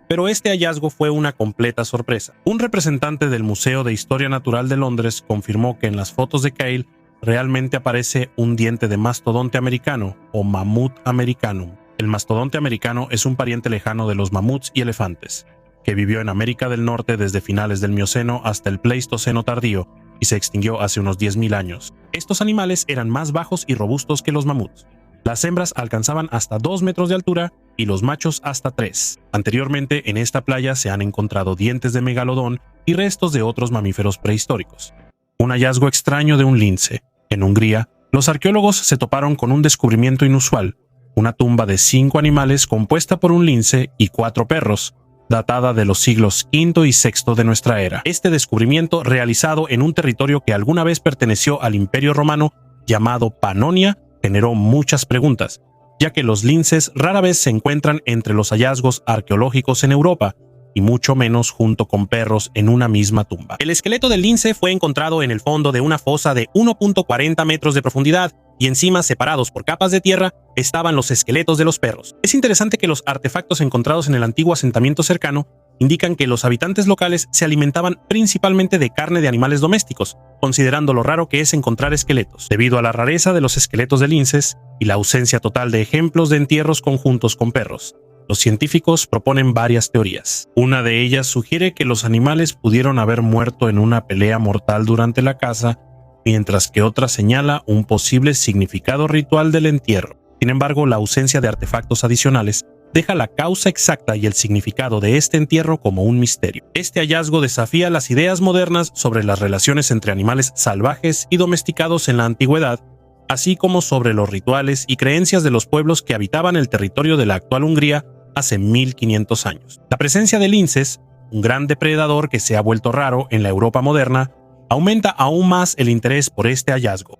pero este hallazgo fue una completa sorpresa. Un representante del Museo de Historia Natural de Londres confirmó que en las fotos de Kyle realmente aparece un diente de mastodonte americano o Mamut americanum. El mastodonte americano es un pariente lejano de los mamuts y elefantes, que vivió en América del Norte desde finales del Mioceno hasta el Pleistoceno tardío y se extinguió hace unos 10.000 años. Estos animales eran más bajos y robustos que los mamuts. Las hembras alcanzaban hasta 2 metros de altura y los machos hasta 3. Anteriormente, en esta playa se han encontrado dientes de megalodón y restos de otros mamíferos prehistóricos. Un hallazgo extraño de un lince. En Hungría, los arqueólogos se toparon con un descubrimiento inusual, una tumba de 5 animales compuesta por un lince y 4 perros, datada de los siglos V y VI de nuestra era. Este descubrimiento, realizado en un territorio que alguna vez perteneció al Imperio Romano llamado Panonia, generó muchas preguntas, ya que los linces rara vez se encuentran entre los hallazgos arqueológicos en Europa, y mucho menos junto con perros en una misma tumba. El esqueleto del lince fue encontrado en el fondo de una fosa de 1.40 metros de profundidad, y encima, separados por capas de tierra, estaban los esqueletos de los perros. Es interesante que los artefactos encontrados en el antiguo asentamiento cercano indican que los habitantes locales se alimentaban principalmente de carne de animales domésticos, considerando lo raro que es encontrar esqueletos. Debido a la rareza de los esqueletos de linces y la ausencia total de ejemplos de entierros conjuntos con perros, los científicos proponen varias teorías. Una de ellas sugiere que los animales pudieron haber muerto en una pelea mortal durante la caza, mientras que otra señala un posible significado ritual del entierro. Sin embargo, la ausencia de artefactos adicionales deja la causa exacta y el significado de este entierro como un misterio. Este hallazgo desafía las ideas modernas sobre las relaciones entre animales salvajes y domesticados en la antigüedad, así como sobre los rituales y creencias de los pueblos que habitaban el territorio de la actual Hungría hace 1500 años. La presencia de linces, un gran depredador que se ha vuelto raro en la Europa moderna, aumenta aún más el interés por este hallazgo.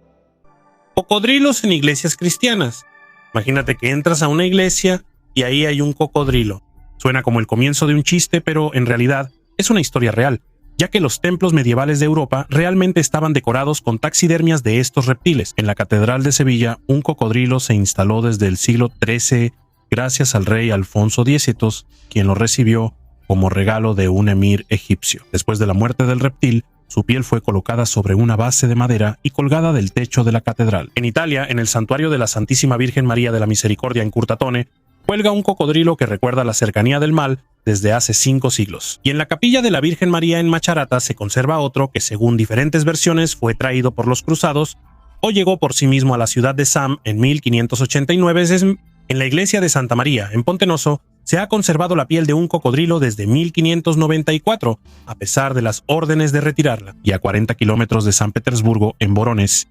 Cocodrilos en iglesias cristianas. Imagínate que entras a una iglesia y ahí hay un cocodrilo. Suena como el comienzo de un chiste, pero en realidad es una historia real, ya que los templos medievales de Europa realmente estaban decorados con taxidermias de estos reptiles. En la Catedral de Sevilla, un cocodrilo se instaló desde el siglo XIII gracias al rey Alfonso X, quien lo recibió como regalo de un emir egipcio. Después de la muerte del reptil, su piel fue colocada sobre una base de madera y colgada del techo de la catedral. En Italia, en el santuario de la Santísima Virgen María de la Misericordia en Curtatone, cuelga un cocodrilo que recuerda la cercanía del mal desde hace 5 siglos. Y en la capilla de la Virgen María en Macharata se conserva otro que, según diferentes versiones, fue traído por los cruzados o llegó por sí mismo a la ciudad de Sam en 1589. En la iglesia de Santa María, en Pontenoso, se ha conservado la piel de un cocodrilo desde 1594, a pesar de las órdenes de retirarla. Y a 40 kilómetros de San Petersburgo, en Voronezh,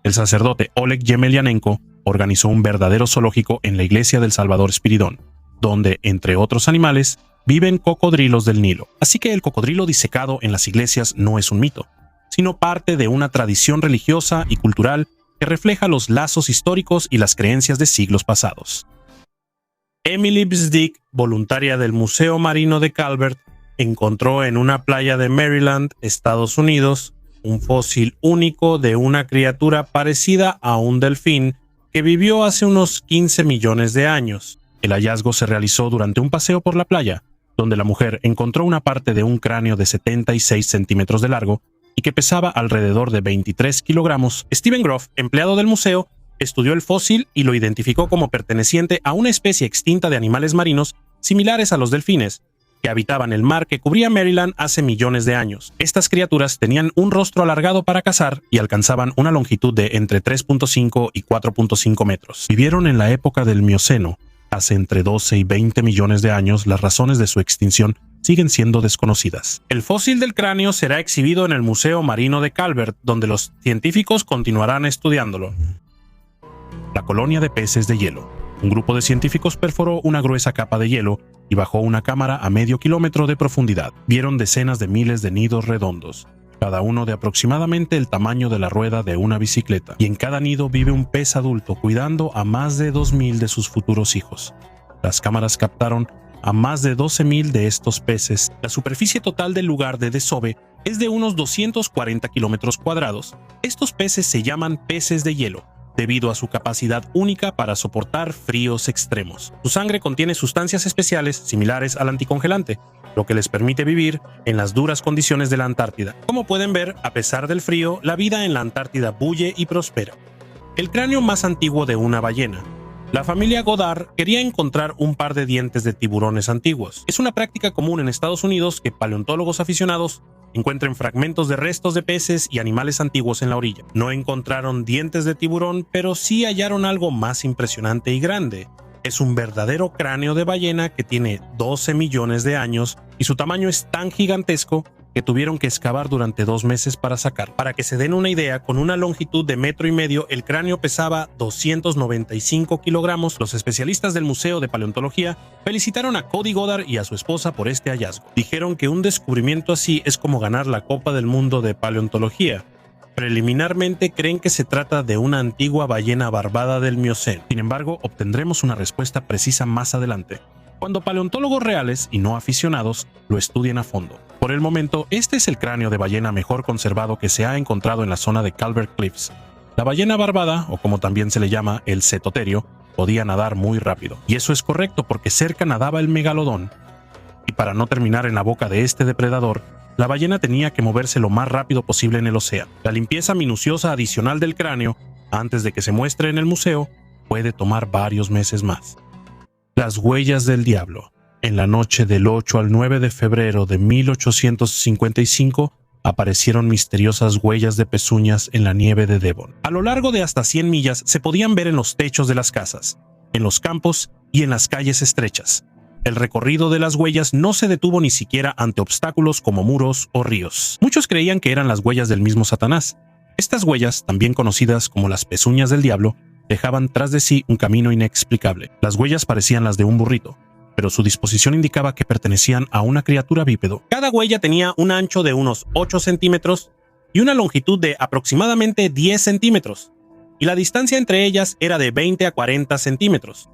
el sacerdote Oleg Yemelyanenko organizó un verdadero zoológico en la iglesia del Salvador Spiridón, donde, entre otros animales, viven cocodrilos del Nilo. Así que el cocodrilo disecado en las iglesias no es un mito, sino parte de una tradición religiosa y cultural que refleja los lazos históricos y las creencias de siglos pasados. Emily Bzdick, voluntaria del Museo Marino de Calvert, encontró en una playa de Maryland, Estados Unidos, un fósil único de una criatura parecida a un delfín que vivió hace unos 15 millones de años. El hallazgo se realizó durante un paseo por la playa, donde la mujer encontró una parte de un cráneo de 76 centímetros de largo y que pesaba alrededor de 23 kilogramos. Steven Groff, empleado del museo, estudió el fósil y lo identificó como perteneciente a una especie extinta de animales marinos similares a los delfines, que habitaban el mar que cubría Maryland hace millones de años. Estas criaturas tenían un rostro alargado para cazar y alcanzaban una longitud de entre 3.5 y 4.5 metros. Vivieron en la época del Mioceno. Hace entre 12 y 20 millones de años. Las razones de su extinción siguen siendo desconocidas. El fósil del cráneo será exhibido en el Museo Marino de Calvert, donde los científicos continuarán estudiándolo. La colonia de peces de hielo. Un grupo de científicos perforó una gruesa capa de hielo y bajó una cámara a medio kilómetro de profundidad. Vieron decenas de miles de nidos redondos, cada uno de aproximadamente el tamaño de la rueda de una bicicleta, y en cada nido vive un pez adulto cuidando a más de 2.000 de sus futuros hijos. Las cámaras captaron a más de 12.000 de estos peces. La superficie total del lugar de desove es de unos 240 kilómetros cuadrados. Estos peces se llaman peces de hielo, debido a su capacidad única para soportar fríos extremos. Su sangre contiene sustancias especiales similares al anticongelante, lo que les permite vivir en las duras condiciones de la Antártida. Como pueden ver, a pesar del frío, la vida en la Antártida bulle y prospera. El cráneo más antiguo de una ballena. La familia Goddard quería encontrar un par de dientes de tiburones antiguos. Es una práctica común en Estados Unidos que paleontólogos aficionados encuentren fragmentos de restos de peces y animales antiguos en la orilla. No encontraron dientes de tiburón, pero sí hallaron algo más impresionante y grande. Es un verdadero cráneo de ballena que tiene 12 millones de años y su tamaño es tan gigantesco que tuvieron que excavar durante 2 meses para sacar. Para que se den una idea, con una longitud de 1,5 metros, el cráneo pesaba 295 kilogramos. Los especialistas del Museo de Paleontología felicitaron a Cody Goddard y a su esposa por este hallazgo. Dijeron que un descubrimiento así es como ganar la Copa del Mundo de Paleontología. Preliminarmente creen que se trata de una antigua ballena barbada del Mioceno. Sin embargo, obtendremos una respuesta precisa más adelante, cuando paleontólogos reales y no aficionados lo estudien a fondo. Por el momento, este es el cráneo de ballena mejor conservado que se ha encontrado en la zona de Calvert Cliffs. La ballena barbada, o como también se le llama, el cetoterio, podía nadar muy rápido. Y eso es correcto porque cerca nadaba el megalodón. Y para no terminar en la boca de este depredador, la ballena tenía que moverse lo más rápido posible en el océano. La limpieza minuciosa adicional del cráneo, antes de que se muestre en el museo, puede tomar varios meses más. Las huellas del diablo. En la noche del 8 al 9 de febrero de 1855, aparecieron misteriosas huellas de pezuñas en la nieve de Devon. A lo largo de hasta 100 millas se podían ver en los techos de las casas, en los campos y en las calles estrechas. El recorrido de las huellas no se detuvo ni siquiera ante obstáculos como muros o ríos. Muchos creían que eran las huellas del mismo Satanás. Estas huellas, también conocidas como las pezuñas del diablo, dejaban tras de sí un camino inexplicable. Las huellas parecían las de un burrito, pero su disposición indicaba que pertenecían a una criatura bípedo. Cada huella tenía un ancho de unos 8 centímetros y una longitud de aproximadamente 10 centímetros, y la distancia entre ellas era de 20 a 40 centímetros.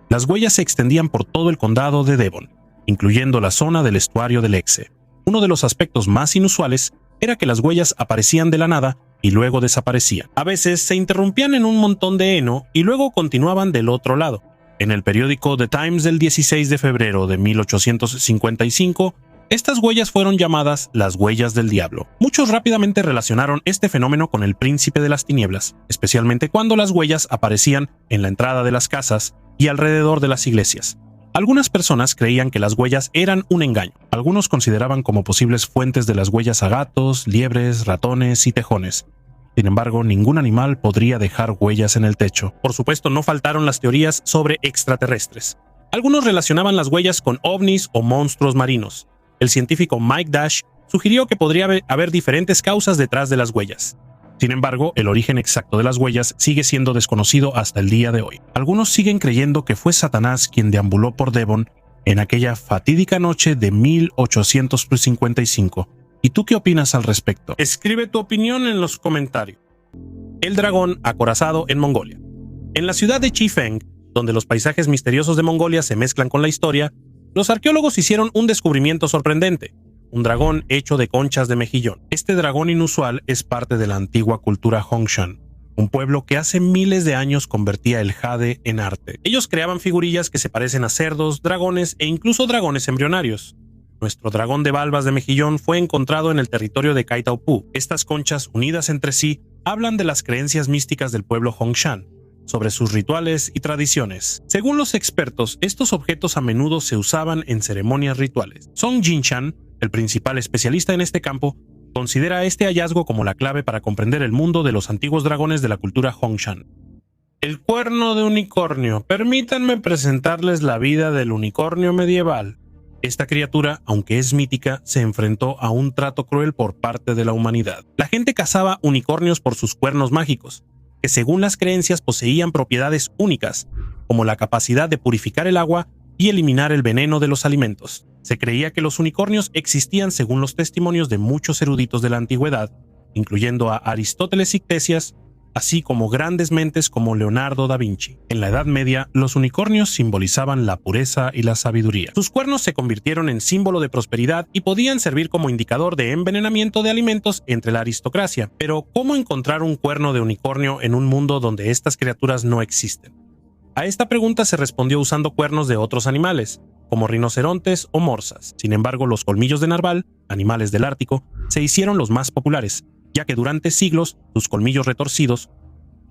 Las huellas se extendían por todo el condado de Devon, incluyendo la zona del estuario del Exe. Uno de los aspectos más inusuales era que las huellas aparecían de la nada y luego desaparecían. A veces se interrumpían en un montón de heno y luego continuaban del otro lado. En el periódico The Times del 16 de febrero de 1855, estas huellas fueron llamadas las huellas del diablo. Muchos rápidamente relacionaron este fenómeno con el príncipe de las tinieblas, especialmente cuando las huellas aparecían en la entrada de las casas y alrededor de las iglesias. Algunas personas creían que las huellas eran un engaño. Algunos consideraban como posibles fuentes de las huellas a gatos, liebres, ratones y tejones. Sin embargo, ningún animal podría dejar huellas en el techo. Por supuesto, no faltaron las teorías sobre extraterrestres. Algunos relacionaban las huellas con ovnis o monstruos marinos. El científico Mike Dash sugirió que podría haber diferentes causas detrás de las huellas. Sin embargo, el origen exacto de las huellas sigue siendo desconocido hasta el día de hoy. Algunos siguen creyendo que fue Satanás quien deambuló por Devon en aquella fatídica noche de 1855. ¿Y tú qué opinas al respecto? Escribe tu opinión en los comentarios. El dragón acorazado en Mongolia. En la ciudad de Chifeng, donde los paisajes misteriosos de Mongolia se mezclan con la historia, los arqueólogos hicieron un descubrimiento sorprendente: un dragón hecho de conchas de mejillón. Este dragón inusual es parte de la antigua cultura Hongshan, un pueblo que hace miles de años convertía el jade en arte. Ellos creaban figurillas que se parecen a cerdos, dragones e incluso dragones embrionarios. Nuestro dragón de valvas de mejillón fue encontrado en el territorio de Kaitaupu. Estas conchas, unidas entre sí, hablan de las creencias místicas del pueblo Hongshan, sobre sus rituales y tradiciones. Según los expertos, estos objetos a menudo se usaban en ceremonias rituales. Song Jinshan, el principal especialista en este campo, considera este hallazgo como la clave para comprender el mundo de los antiguos dragones de la cultura Hongshan. El cuerno de unicornio. Permítanme presentarles la vida del unicornio medieval. Esta criatura, aunque es mítica, se enfrentó a un trato cruel por parte de la humanidad. La gente cazaba unicornios por sus cuernos mágicos, que según las creencias poseían propiedades únicas, como la capacidad de purificar el agua y eliminar el veneno de los alimentos. Se creía que los unicornios existían según los testimonios de muchos eruditos de la antigüedad, incluyendo a Aristóteles y Ctesias, así como grandes mentes como Leonardo da Vinci. En la Edad Media, los unicornios simbolizaban la pureza y la sabiduría. Sus cuernos se convirtieron en símbolo de prosperidad y podían servir como indicador de envenenamiento de alimentos entre la aristocracia. Pero, ¿cómo encontrar un cuerno de unicornio en un mundo donde estas criaturas no existen? A esta pregunta se respondió usando cuernos de otros animales, como rinocerontes o morsas. Sin embargo, los colmillos de narval, animales del Ártico, se hicieron los más populares, ya que durante siglos sus colmillos retorcidos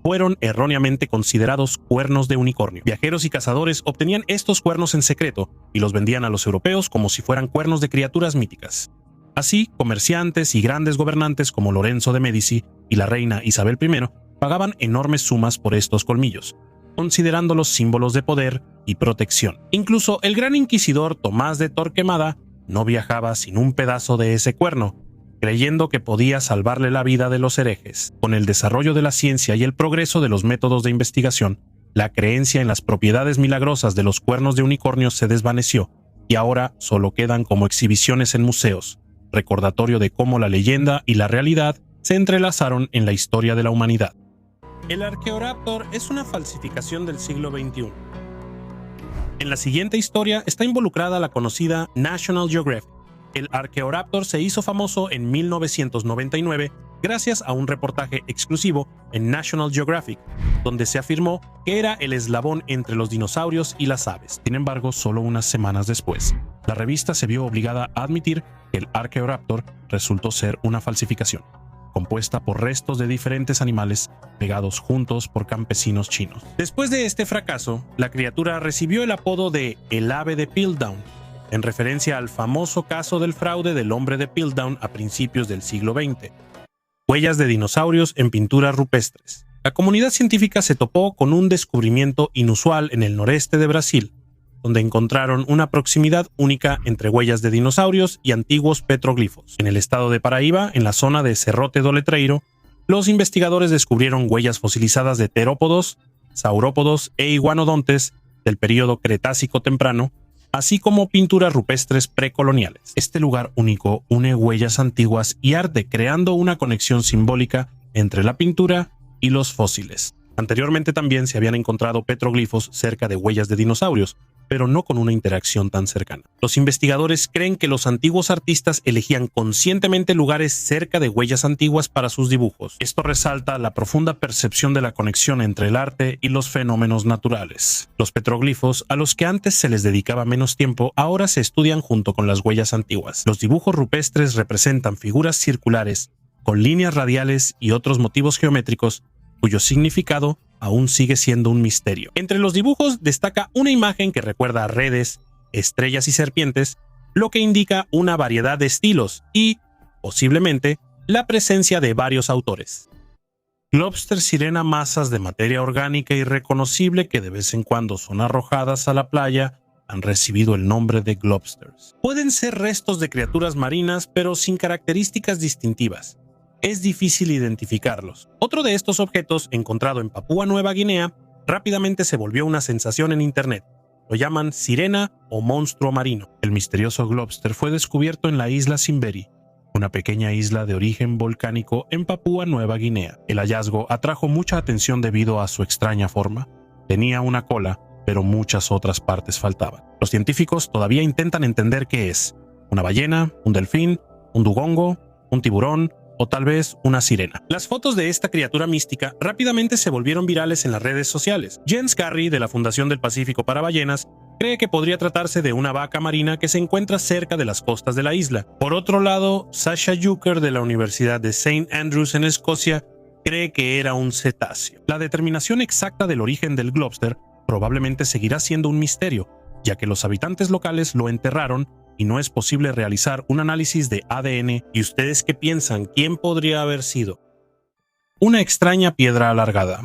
fueron erróneamente considerados cuernos de unicornio. Viajeros y cazadores obtenían estos cuernos en secreto y los vendían a los europeos como si fueran cuernos de criaturas míticas. Así, comerciantes y grandes gobernantes como Lorenzo de Medici y la reina Isabel I pagaban enormes sumas por estos colmillos, considerándolos símbolos de poder y protección. Incluso el gran inquisidor Tomás de Torquemada no viajaba sin un pedazo de ese cuerno, creyendo que podía salvarle la vida de los herejes. Con el desarrollo de la ciencia y el progreso de los métodos de investigación, la creencia en las propiedades milagrosas de los cuernos de unicornio se desvaneció y ahora solo quedan como exhibiciones en museos, recordatorio de cómo la leyenda y la realidad se entrelazaron en la historia de la humanidad. El Archaeoraptor es una falsificación del siglo XXI. En la siguiente historia está involucrada la conocida National Geographic. El Archaeoraptor se hizo famoso en 1999 gracias a un reportaje exclusivo en National Geographic, donde se afirmó que era el eslabón entre los dinosaurios y las aves. Sin embargo, solo unas semanas después, la revista se vio obligada a admitir que el Archaeoraptor resultó ser una falsificación, compuesta por restos de diferentes animales pegados juntos por campesinos chinos. Después de este fracaso, la criatura recibió el apodo de el ave de Piltdown, en referencia al famoso caso del fraude del hombre de Piltdown a principios del siglo XX. Huellas de dinosaurios en pinturas rupestres. La comunidad científica se topó con un descubrimiento inusual en el noreste de Brasil, donde encontraron una proximidad única entre huellas de dinosaurios y antiguos petroglifos. En el estado de Paraíba, en la zona de Serrote do Letreiro, los investigadores descubrieron huellas fosilizadas de terópodos, saurópodos e iguanodontes del período Cretácico temprano, así como pinturas rupestres precoloniales. Este lugar único une huellas antiguas y arte, creando una conexión simbólica entre la pintura y los fósiles. Anteriormente también se habían encontrado petroglifos cerca de huellas de dinosaurios, pero no con una interacción tan cercana. Los investigadores creen que los antiguos artistas elegían conscientemente lugares cerca de huellas antiguas para sus dibujos. Esto resalta la profunda percepción de la conexión entre el arte y los fenómenos naturales. Los petroglifos, a los que antes se les dedicaba menos tiempo, ahora se estudian junto con las huellas antiguas. Los dibujos rupestres representan figuras circulares, con líneas radiales y otros motivos geométricos, cuyo significado aún sigue siendo un misterio. Entre los dibujos destaca una imagen que recuerda a redes, estrellas y serpientes, lo que indica una variedad de estilos y, posiblemente, la presencia de varios autores. Globster sirena, masas de materia orgánica irreconocible que de vez en cuando son arrojadas a la playa, han recibido el nombre de globsters. Pueden ser restos de criaturas marinas, pero sin características distintivas. Es difícil identificarlos. Otro de estos objetos, encontrado en Papúa Nueva Guinea, rápidamente se volvió una sensación en internet. Lo llaman sirena o monstruo marino. El misterioso globster fue descubierto en la isla Simberi, una pequeña isla de origen volcánico en Papúa Nueva Guinea. El hallazgo atrajo mucha atención debido a su extraña forma. Tenía una cola, pero muchas otras partes faltaban. Los científicos todavía intentan entender qué es: una ballena, un delfín, un dugongo, un tiburón, o tal vez una sirena. Las fotos de esta criatura mística rápidamente se volvieron virales en las redes sociales. Jens Carrey, de la Fundación del Pacífico para Ballenas, cree que podría tratarse de una vaca marina que se encuentra cerca de las costas de la isla. Por otro lado, Sasha Yucker, de la Universidad de St. Andrews en Escocia, cree que era un cetáceo. La determinación exacta del origen del globster probablemente seguirá siendo un misterio, ya que los habitantes locales lo enterraron y no es posible realizar un análisis de ADN. ¿Y ustedes qué piensan? ¿Quién podría haber sido? Una extraña piedra alargada.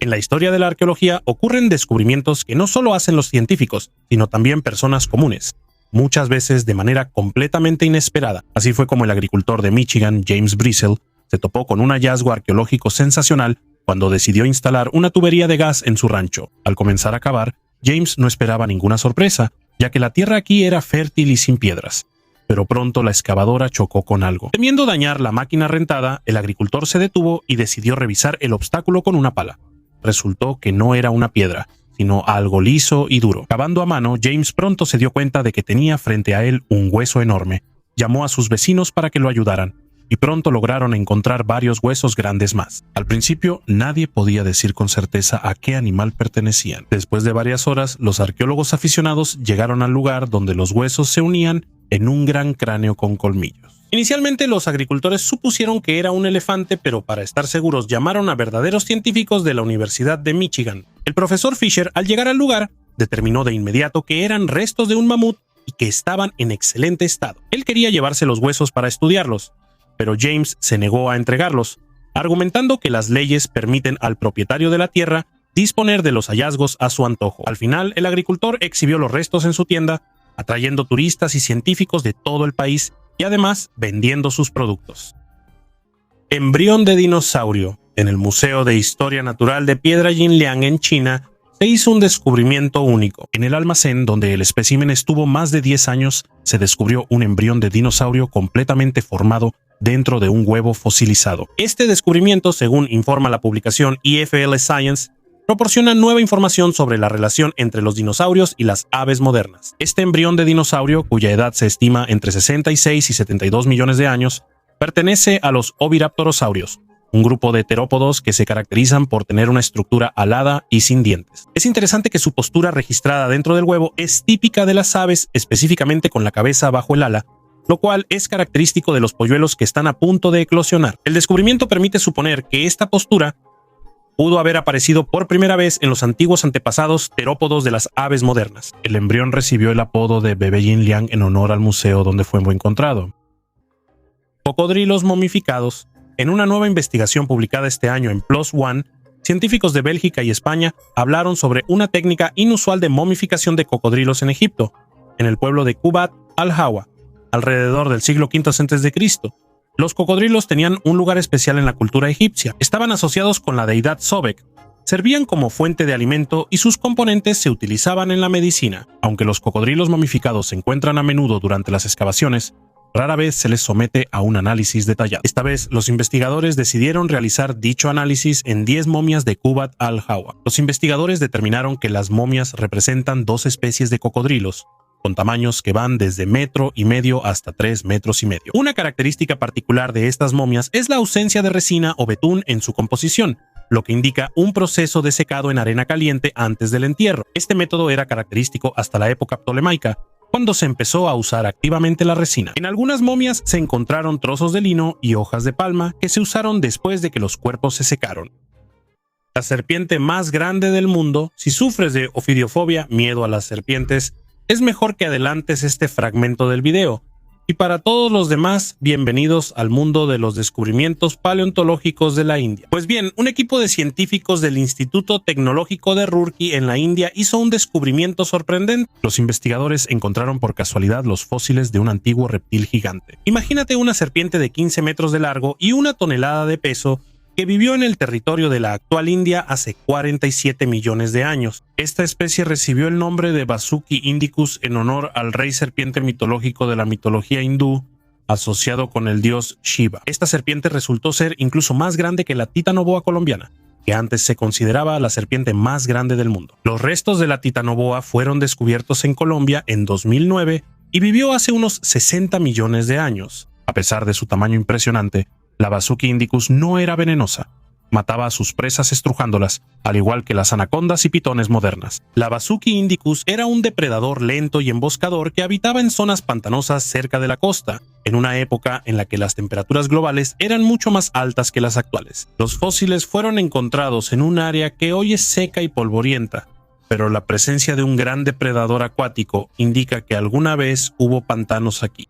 En la historia de la arqueología ocurren descubrimientos que no solo hacen los científicos, sino también personas comunes. muchas veces de manera completamente inesperada. Así fue como el agricultor de Michigan, James Brisel, se topó con un hallazgo arqueológico sensacional cuando decidió instalar una tubería de gas en su rancho. Al comenzar a cavar, James no esperaba ninguna sorpresa, ya que la tierra aquí era fértil y sin piedras. Pero pronto la excavadora chocó con algo. Temiendo dañar la máquina rentada, el agricultor se detuvo y decidió revisar el obstáculo con una pala. Resultó que no era una piedra, sino algo liso y duro. Cavando a mano, James pronto se dio cuenta de que tenía frente a él un hueso enorme. Llamó a sus vecinos para que lo ayudaran, y pronto lograron encontrar varios huesos grandes más. Al principio, nadie podía decir con certeza a qué animal pertenecían. Después de varias horas, los arqueólogos aficionados llegaron al lugar donde los huesos se unían en un gran cráneo con colmillos. Inicialmente los agricultores supusieron que era un elefante, pero para estar seguros llamaron a verdaderos científicos de la Universidad de Michigan. El profesor Fisher, al llegar al lugar, determinó de inmediato que eran restos de un mamut y que estaban en excelente estado. Él quería llevarse los huesos para estudiarlos, pero James se negó a entregarlos, argumentando que las leyes permiten al propietario de la tierra disponer de los hallazgos a su antojo. Al final, el agricultor exhibió los restos en su tienda, atrayendo turistas y científicos de todo el país y además vendiendo sus productos. Embrión de dinosaurio. En el Museo de Historia Natural de Piedra Jinliang en China se hizo un descubrimiento único. En el almacén donde el espécimen estuvo más de 10 años, se descubrió un embrión de dinosaurio completamente formado dentro de un huevo fosilizado. Este descubrimiento, según informa la publicación EFL Science, proporciona nueva información sobre la relación entre los dinosaurios y las aves modernas. Este embrión de dinosaurio, cuya edad se estima entre 66 y 72 millones de años, pertenece a los oviraptorosaurios, un grupo de terópodos que se caracterizan por tener una estructura alada y sin dientes. Es interesante que su postura registrada dentro del huevo es típica de las aves, específicamente con la cabeza bajo el ala, lo cual es característico de los polluelos que están a punto de eclosionar. El descubrimiento permite suponer que esta postura pudo haber aparecido por primera vez en los antiguos antepasados terópodos de las aves modernas. El embrión recibió el apodo de bebé Jinliang en honor al museo donde fue encontrado. Cocodrilos momificados. En una nueva investigación publicada este año en PLOS ONE, científicos de Bélgica y España hablaron sobre una técnica inusual de momificación de cocodrilos en Egipto, en el pueblo de Qubat al-Hawa, alrededor del siglo V a.C. Los cocodrilos tenían un lugar especial en la cultura egipcia. Estaban asociados con la deidad Sobek, servían como fuente de alimento y sus componentes se utilizaban en la medicina. Aunque los cocodrilos momificados se encuentran a menudo durante las excavaciones, rara vez se les somete a un análisis detallado. Esta vez, los investigadores decidieron realizar dicho análisis en 10 momias de Qubat al-Hawa. Los investigadores determinaron que las momias representan 2 especies de cocodrilos, con tamaños que van desde 1,5 metros hasta 3,5 metros. Una característica particular de estas momias es la ausencia de resina o betún en su composición, lo que indica un proceso de secado en arena caliente antes del entierro. Este método era característico hasta la época ptolemaica, cuando se empezó a usar activamente la resina. En algunas momias se encontraron trozos de lino y hojas de palma que se usaron después de que los cuerpos se secaron. La serpiente más grande del mundo. Si sufres de ofidiofobia, miedo a las serpientes, es mejor que adelantes este fragmento del video. Y para todos los demás, bienvenidos al mundo de los descubrimientos paleontológicos de la India. Pues bien, un equipo de científicos del Instituto Tecnológico de Roorkee en la India hizo un descubrimiento sorprendente. Los investigadores encontraron por casualidad los fósiles de un antiguo reptil gigante. Imagínate una serpiente de 15 metros de largo y 1 tonelada de peso que vivió en el territorio de la actual India hace 47 millones de años. Esta especie recibió el nombre de Vasuki indicus en honor al rey serpiente mitológico de la mitología hindú, asociado con el dios Shiva. Esta serpiente resultó ser incluso más grande que la titanoboa colombiana, que antes se consideraba la serpiente más grande del mundo. Los restos de la titanoboa fueron descubiertos en Colombia en 2009 y vivió hace unos 60 millones de años. A pesar de su tamaño impresionante, la Vasuki indicus no era venenosa. Mataba a sus presas estrujándolas, al igual que las anacondas y pitones modernas. La Vasuki indicus era un depredador lento y emboscador que habitaba en zonas pantanosas cerca de la costa, en una época en la que las temperaturas globales eran mucho más altas que las actuales. Los fósiles fueron encontrados en un área que hoy es seca y polvorienta, pero la presencia de un gran depredador acuático indica que alguna vez hubo pantanos aquí.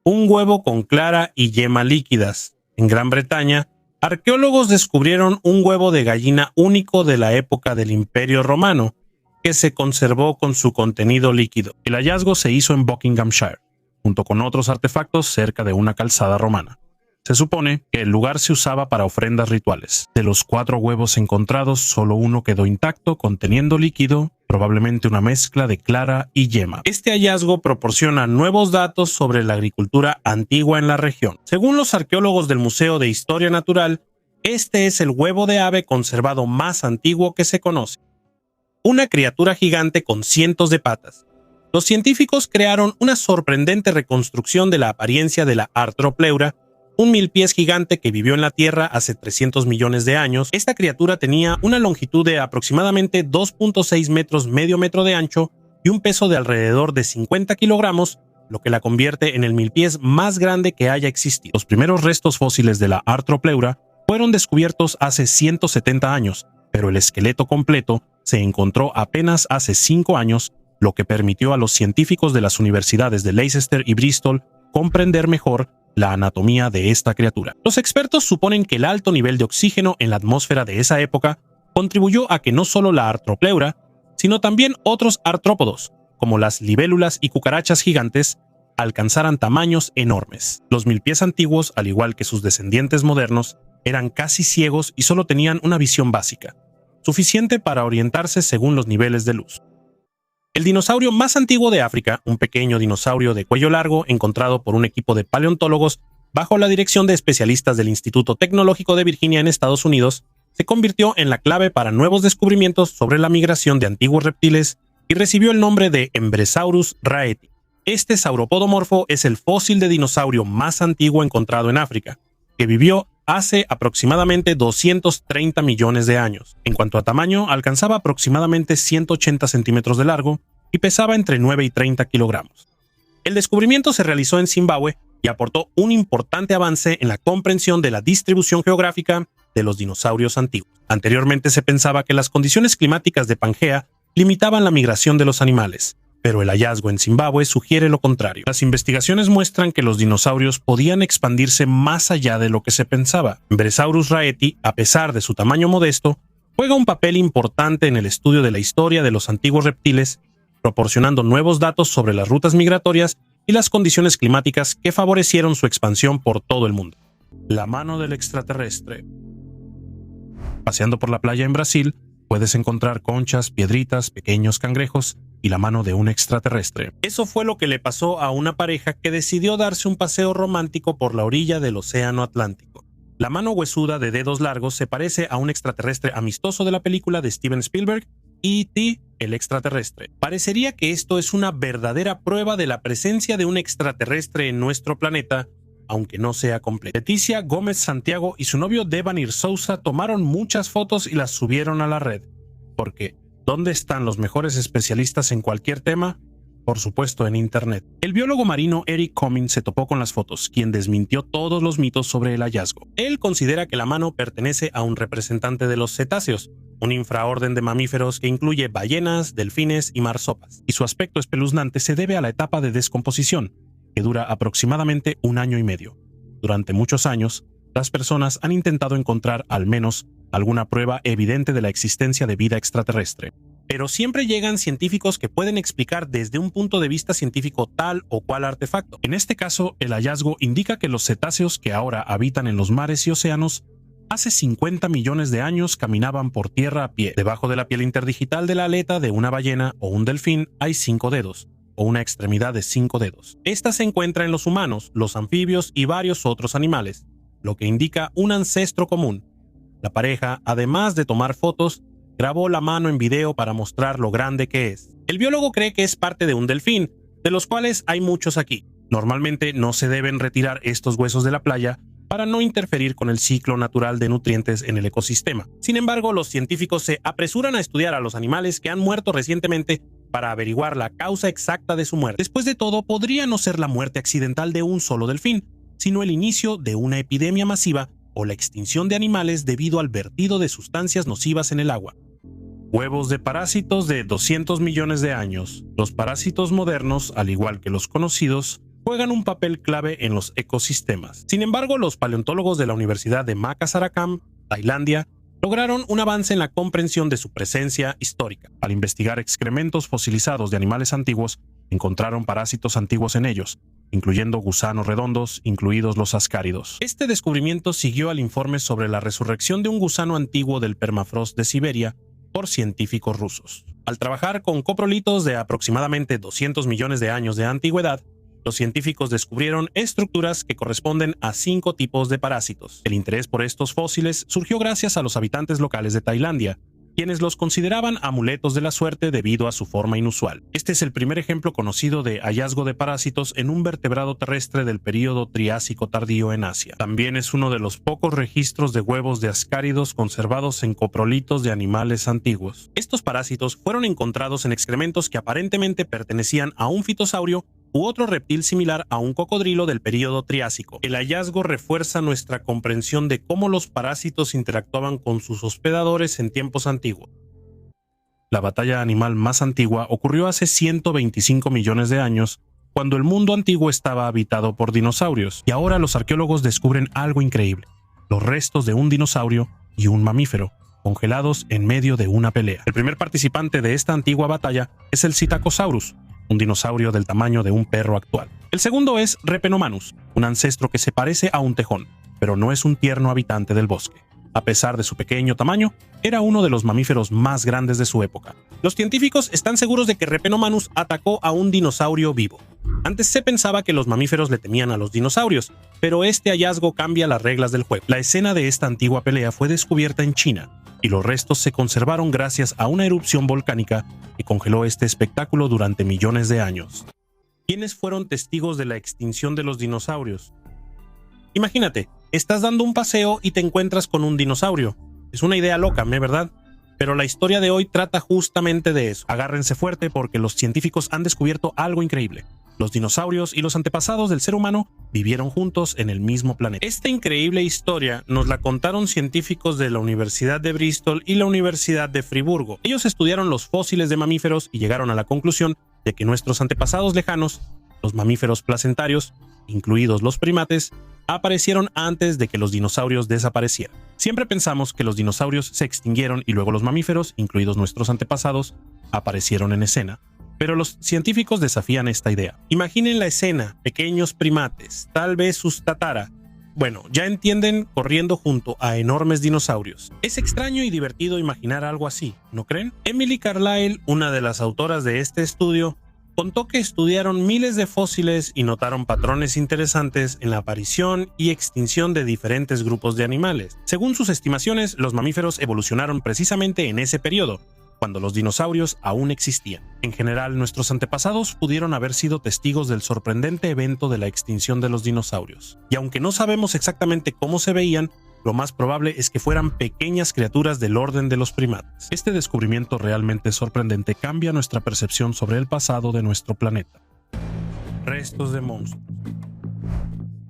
Un huevo con clara y yema líquidas. En Gran Bretaña, arqueólogos descubrieron un huevo de gallina único de la época del Imperio Romano. que se conservó con su contenido líquido. El hallazgo se hizo en Buckinghamshire, junto con otros artefactos cerca de una calzada romana. Se supone que el lugar se usaba para ofrendas rituales. De los 4 huevos encontrados, solo uno quedó intacto, conteniendo líquido, probablemente una mezcla de clara y yema. Este hallazgo proporciona nuevos datos sobre la agricultura antigua en la región. Según los arqueólogos del Museo de Historia Natural, este es el huevo de ave conservado más antiguo que se conoce. Una criatura gigante con cientos de patas. Los científicos crearon una sorprendente reconstrucción de la apariencia de la Arthropleura, un milpiés gigante que vivió en la Tierra hace 300 millones de años. Esta criatura tenía una longitud de aproximadamente 2.6 metros, medio metro de ancho y un peso de alrededor de 50 kilogramos, lo que la convierte en el milpiés más grande que haya existido. Los primeros restos fósiles de la Arthropleura fueron descubiertos hace 170 años, pero el esqueleto completo se encontró apenas hace 5 años, lo que permitió a los científicos de las universidades de Leicester y Bristol comprender mejor la anatomía de esta criatura. Los expertos suponen que el alto nivel de oxígeno en la atmósfera de esa época contribuyó a que no solo la Arthropleura, sino también otros artrópodos, como las libélulas y cucarachas gigantes, alcanzaran tamaños enormes. Los milpiés antiguos, al igual que sus descendientes modernos, eran casi ciegos y solo tenían una visión básica, suficiente para orientarse según los niveles de luz. El dinosaurio más antiguo de África, un pequeño dinosaurio de cuello largo encontrado por un equipo de paleontólogos bajo la dirección de especialistas del Instituto Tecnológico de Virginia en Estados Unidos, se convirtió en la clave para nuevos descubrimientos sobre la migración de antiguos reptiles y recibió el nombre de Embresaurus raeti. Este sauropodomorfo es el fósil de dinosaurio más antiguo encontrado en África, que vivió hace aproximadamente 230 millones de años. En cuanto a tamaño, alcanzaba aproximadamente 180 centímetros de largo y pesaba entre 9 y 30 kilogramos. El descubrimiento se realizó en Zimbabue y aportó un importante avance en la comprensión de la distribución geográfica de los dinosaurios antiguos. Anteriormente se pensaba que las condiciones climáticas de Pangea limitaban la migración de los animales, pero el hallazgo en Zimbabue sugiere lo contrario. Las investigaciones muestran que los dinosaurios podían expandirse más allá de lo que se pensaba. Embresaurus raeti, a pesar de su tamaño modesto, juega un papel importante en el estudio de la historia de los antiguos reptiles, proporcionando nuevos datos sobre las rutas migratorias y las condiciones climáticas que favorecieron su expansión por todo el mundo. La mano del extraterrestre. Paseando por la playa en Brasil, puedes encontrar conchas, piedritas, pequeños cangrejos y la mano de un extraterrestre. Eso fue lo que le pasó a una pareja que decidió darse un paseo romántico por la orilla del Océano Atlántico. La mano huesuda de dedos largos se parece a un extraterrestre amistoso de la película de Steven Spielberg, E.T. el extraterrestre. Parecería que esto es una verdadera prueba de la presencia de un extraterrestre en nuestro planeta, aunque no sea completo. Leticia Gómez Santiago y su novio Devanir Sousa tomaron muchas fotos y las subieron a la red. Porque ¿dónde están los mejores especialistas en cualquier tema? Por supuesto, en Internet. El biólogo marino Eric Comyn se topó con las fotos, quien desmintió todos los mitos sobre el hallazgo. Él considera que la mano pertenece a un representante de los cetáceos, un infraorden de mamíferos que incluye ballenas, delfines y marsopas, y su aspecto espeluznante se debe a la etapa de descomposición, que dura aproximadamente 1 año y medio. Durante muchos años, las personas han intentado encontrar al menos alguna prueba evidente de la existencia de vida extraterrestre. Pero siempre llegan científicos que pueden explicar desde un punto de vista científico tal o cual artefacto. En este caso, el hallazgo indica que los cetáceos que ahora habitan en los mares y océanos hace 50 millones de años caminaban por tierra a pie. Debajo de la piel interdigital de la aleta de una ballena o un delfín hay 5 dedos, o una extremidad de 5 dedos. Esta se encuentra en los humanos, los anfibios y varios otros animales, lo que indica un ancestro común. La pareja, además de tomar fotos, grabó la mano en video para mostrar lo grande que es. El biólogo cree que es parte de un delfín, de los cuales hay muchos aquí. Normalmente no se deben retirar estos huesos de la playa para no interferir con el ciclo natural de nutrientes en el ecosistema. Sin embargo, los científicos se apresuran a estudiar a los animales que han muerto recientemente para averiguar la causa exacta de su muerte. Después de todo, podría no ser la muerte accidental de un solo delfín, sino el inicio de una epidemia masiva o la extinción de animales debido al vertido de sustancias nocivas en el agua. Huevos de parásitos de 200 millones de años. Los parásitos modernos, al igual que los conocidos, juegan un papel clave en los ecosistemas. Sin embargo, los paleontólogos de la Universidad de Makassar, Tailandia, lograron un avance en la comprensión de su presencia histórica. Al investigar excrementos fosilizados de animales antiguos, encontraron parásitos antiguos en ellos, incluyendo gusanos redondos, incluidos los ascáridos. Este descubrimiento siguió al informe sobre la resurrección de un gusano antiguo del permafrost de Siberia por científicos rusos. Al trabajar con coprolitos de aproximadamente 200 millones de años de antigüedad, los científicos descubrieron estructuras que corresponden a 5 tipos de parásitos. El interés por estos fósiles surgió gracias a los habitantes locales de Tailandia, quienes los consideraban amuletos de la suerte debido a su forma inusual. Este es el primer ejemplo conocido de hallazgo de parásitos en un vertebrado terrestre del período Triásico tardío en Asia. También es uno de los pocos registros de huevos de ascáridos conservados en coprolitos de animales antiguos. Estos parásitos fueron encontrados en excrementos que aparentemente pertenecían a un fitosaurio u otro reptil similar a un cocodrilo del período Triásico. El hallazgo refuerza nuestra comprensión de cómo los parásitos interactuaban con sus hospedadores en tiempos antiguos. La batalla animal más antigua ocurrió hace 125 millones de años, cuando el mundo antiguo estaba habitado por dinosaurios, y ahora los arqueólogos descubren algo increíble: los restos de un dinosaurio y un mamífero, congelados en medio de una pelea. El primer participante de esta antigua batalla es el Psittacosaurus, un dinosaurio del tamaño de un perro actual. El segundo es Repenomanus, un ancestro que se parece a un tejón, pero no es un tierno habitante del bosque. A pesar de su pequeño tamaño, era uno de los mamíferos más grandes de su época. Los científicos están seguros de que Repenomanus atacó a un dinosaurio vivo. Antes se pensaba que los mamíferos le temían a los dinosaurios, pero este hallazgo cambia las reglas del juego. La escena de esta antigua pelea fue descubierta en China, y los restos se conservaron gracias a una erupción volcánica que congeló este espectáculo durante millones de años. ¿Quiénes fueron testigos de la extinción de los dinosaurios? Imagínate, estás dando un paseo y te encuentras con un dinosaurio. Es una idea loca, ¿verdad? Pero la historia de hoy trata justamente de eso. Agárrense fuerte porque los científicos han descubierto algo increíble. Los dinosaurios y los antepasados del ser humano vivieron juntos en el mismo planeta. Esta increíble historia nos la contaron científicos de la Universidad de Bristol y la Universidad de Friburgo. Ellos estudiaron los fósiles de mamíferos y llegaron a la conclusión de que nuestros antepasados lejanos, los mamíferos placentarios, incluidos los primates, aparecieron antes de que los dinosaurios desaparecieran. Siempre pensamos que los dinosaurios se extinguieron y luego los mamíferos, incluidos nuestros antepasados, aparecieron en escena. Pero los científicos desafían esta idea. Imaginen la escena: pequeños primates, tal vez sus tatara. Bueno, ya entienden, corriendo junto a enormes dinosaurios. Es extraño y divertido imaginar algo así, ¿no creen? Emily Carlyle, una de las autoras de este estudio, contó que estudiaron miles de fósiles y notaron patrones interesantes en la aparición y extinción de diferentes grupos de animales. Según sus estimaciones, los mamíferos evolucionaron precisamente en ese periodo, cuando los dinosaurios aún existían. En general, nuestros antepasados pudieron haber sido testigos del sorprendente evento de la extinción de los dinosaurios. Y aunque no sabemos exactamente cómo se veían, lo más probable es que fueran pequeñas criaturas del orden de los primates. Este descubrimiento realmente sorprendente cambia nuestra percepción sobre el pasado de nuestro planeta. Restos de monstruos.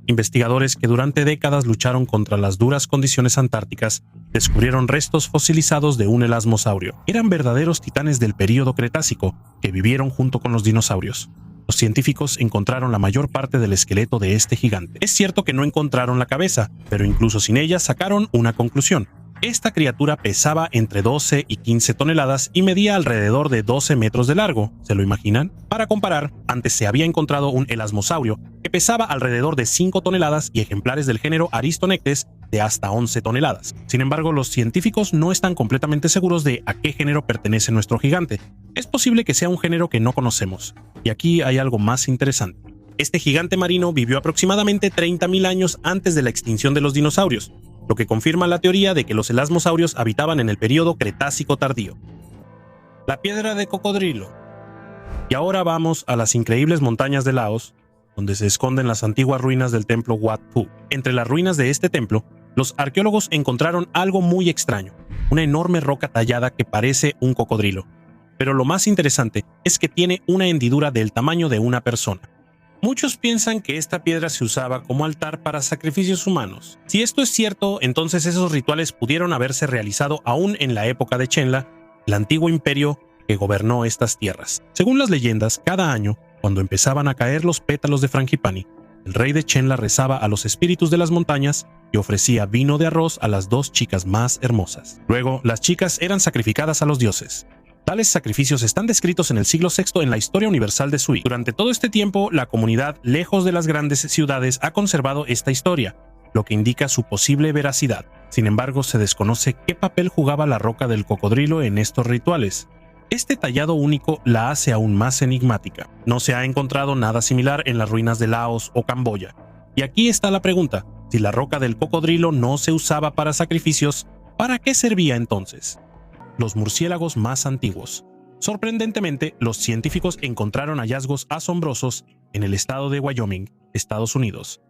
Investigadores que durante décadas lucharon contra las duras condiciones antárticas descubrieron restos fosilizados de un elasmosaurio. Eran verdaderos titanes del período Cretácico que vivieron junto con los dinosaurios. Los científicos encontraron la mayor parte del esqueleto de este gigante. Es cierto que no encontraron la cabeza, pero incluso sin ella sacaron una conclusión. Esta criatura pesaba entre 12 y 15 toneladas y medía alrededor de 12 metros de largo. ¿Se lo imaginan? Para comparar, antes se había encontrado un elasmosaurio que pesaba alrededor de 5 toneladas y ejemplares del género Aristonectes de hasta 11 toneladas. Sin embargo, los científicos no están completamente seguros de a qué género pertenece nuestro gigante. Es posible que sea un género que no conocemos. Y aquí hay algo más interesante. Este gigante marino vivió aproximadamente 30.000 años antes de la extinción de los dinosaurios, lo que confirma la teoría de que los elasmosaurios habitaban en el período Cretácico tardío. La piedra de cocodrilo. Y ahora vamos a las increíbles montañas de Laos, donde se esconden las antiguas ruinas del templo Wat Phu. Entre las ruinas de este templo, los arqueólogos encontraron algo muy extraño: una enorme roca tallada que parece un cocodrilo. Pero lo más interesante es que tiene una hendidura del tamaño de una persona. Muchos piensan que esta piedra se usaba como altar para sacrificios humanos. Si esto es cierto, entonces esos rituales pudieron haberse realizado aún en la época de Chenla, el antiguo imperio que gobernó estas tierras. Según las leyendas, cada año, cuando empezaban a caer los pétalos de Frangipani, el rey de Chenla rezaba a los espíritus de las montañas y ofrecía vino de arroz a las 2 chicas más hermosas. Luego, las chicas eran sacrificadas a los dioses. Tales sacrificios están descritos en el siglo VI en la Historia Universal de Sui. Durante todo este tiempo, la comunidad, lejos de las grandes ciudades, ha conservado esta historia, lo que indica su posible veracidad. Sin embargo, se desconoce qué papel jugaba la roca del cocodrilo en estos rituales. Este tallado único la hace aún más enigmática. No se ha encontrado nada similar en las ruinas de Laos o Camboya. Y aquí está la pregunta: si la roca del cocodrilo no se usaba para sacrificios, ¿para qué servía entonces? Los murciélagos más antiguos. Sorprendentemente, los científicos encontraron hallazgos asombrosos en el estado de Wyoming, Estados Unidos.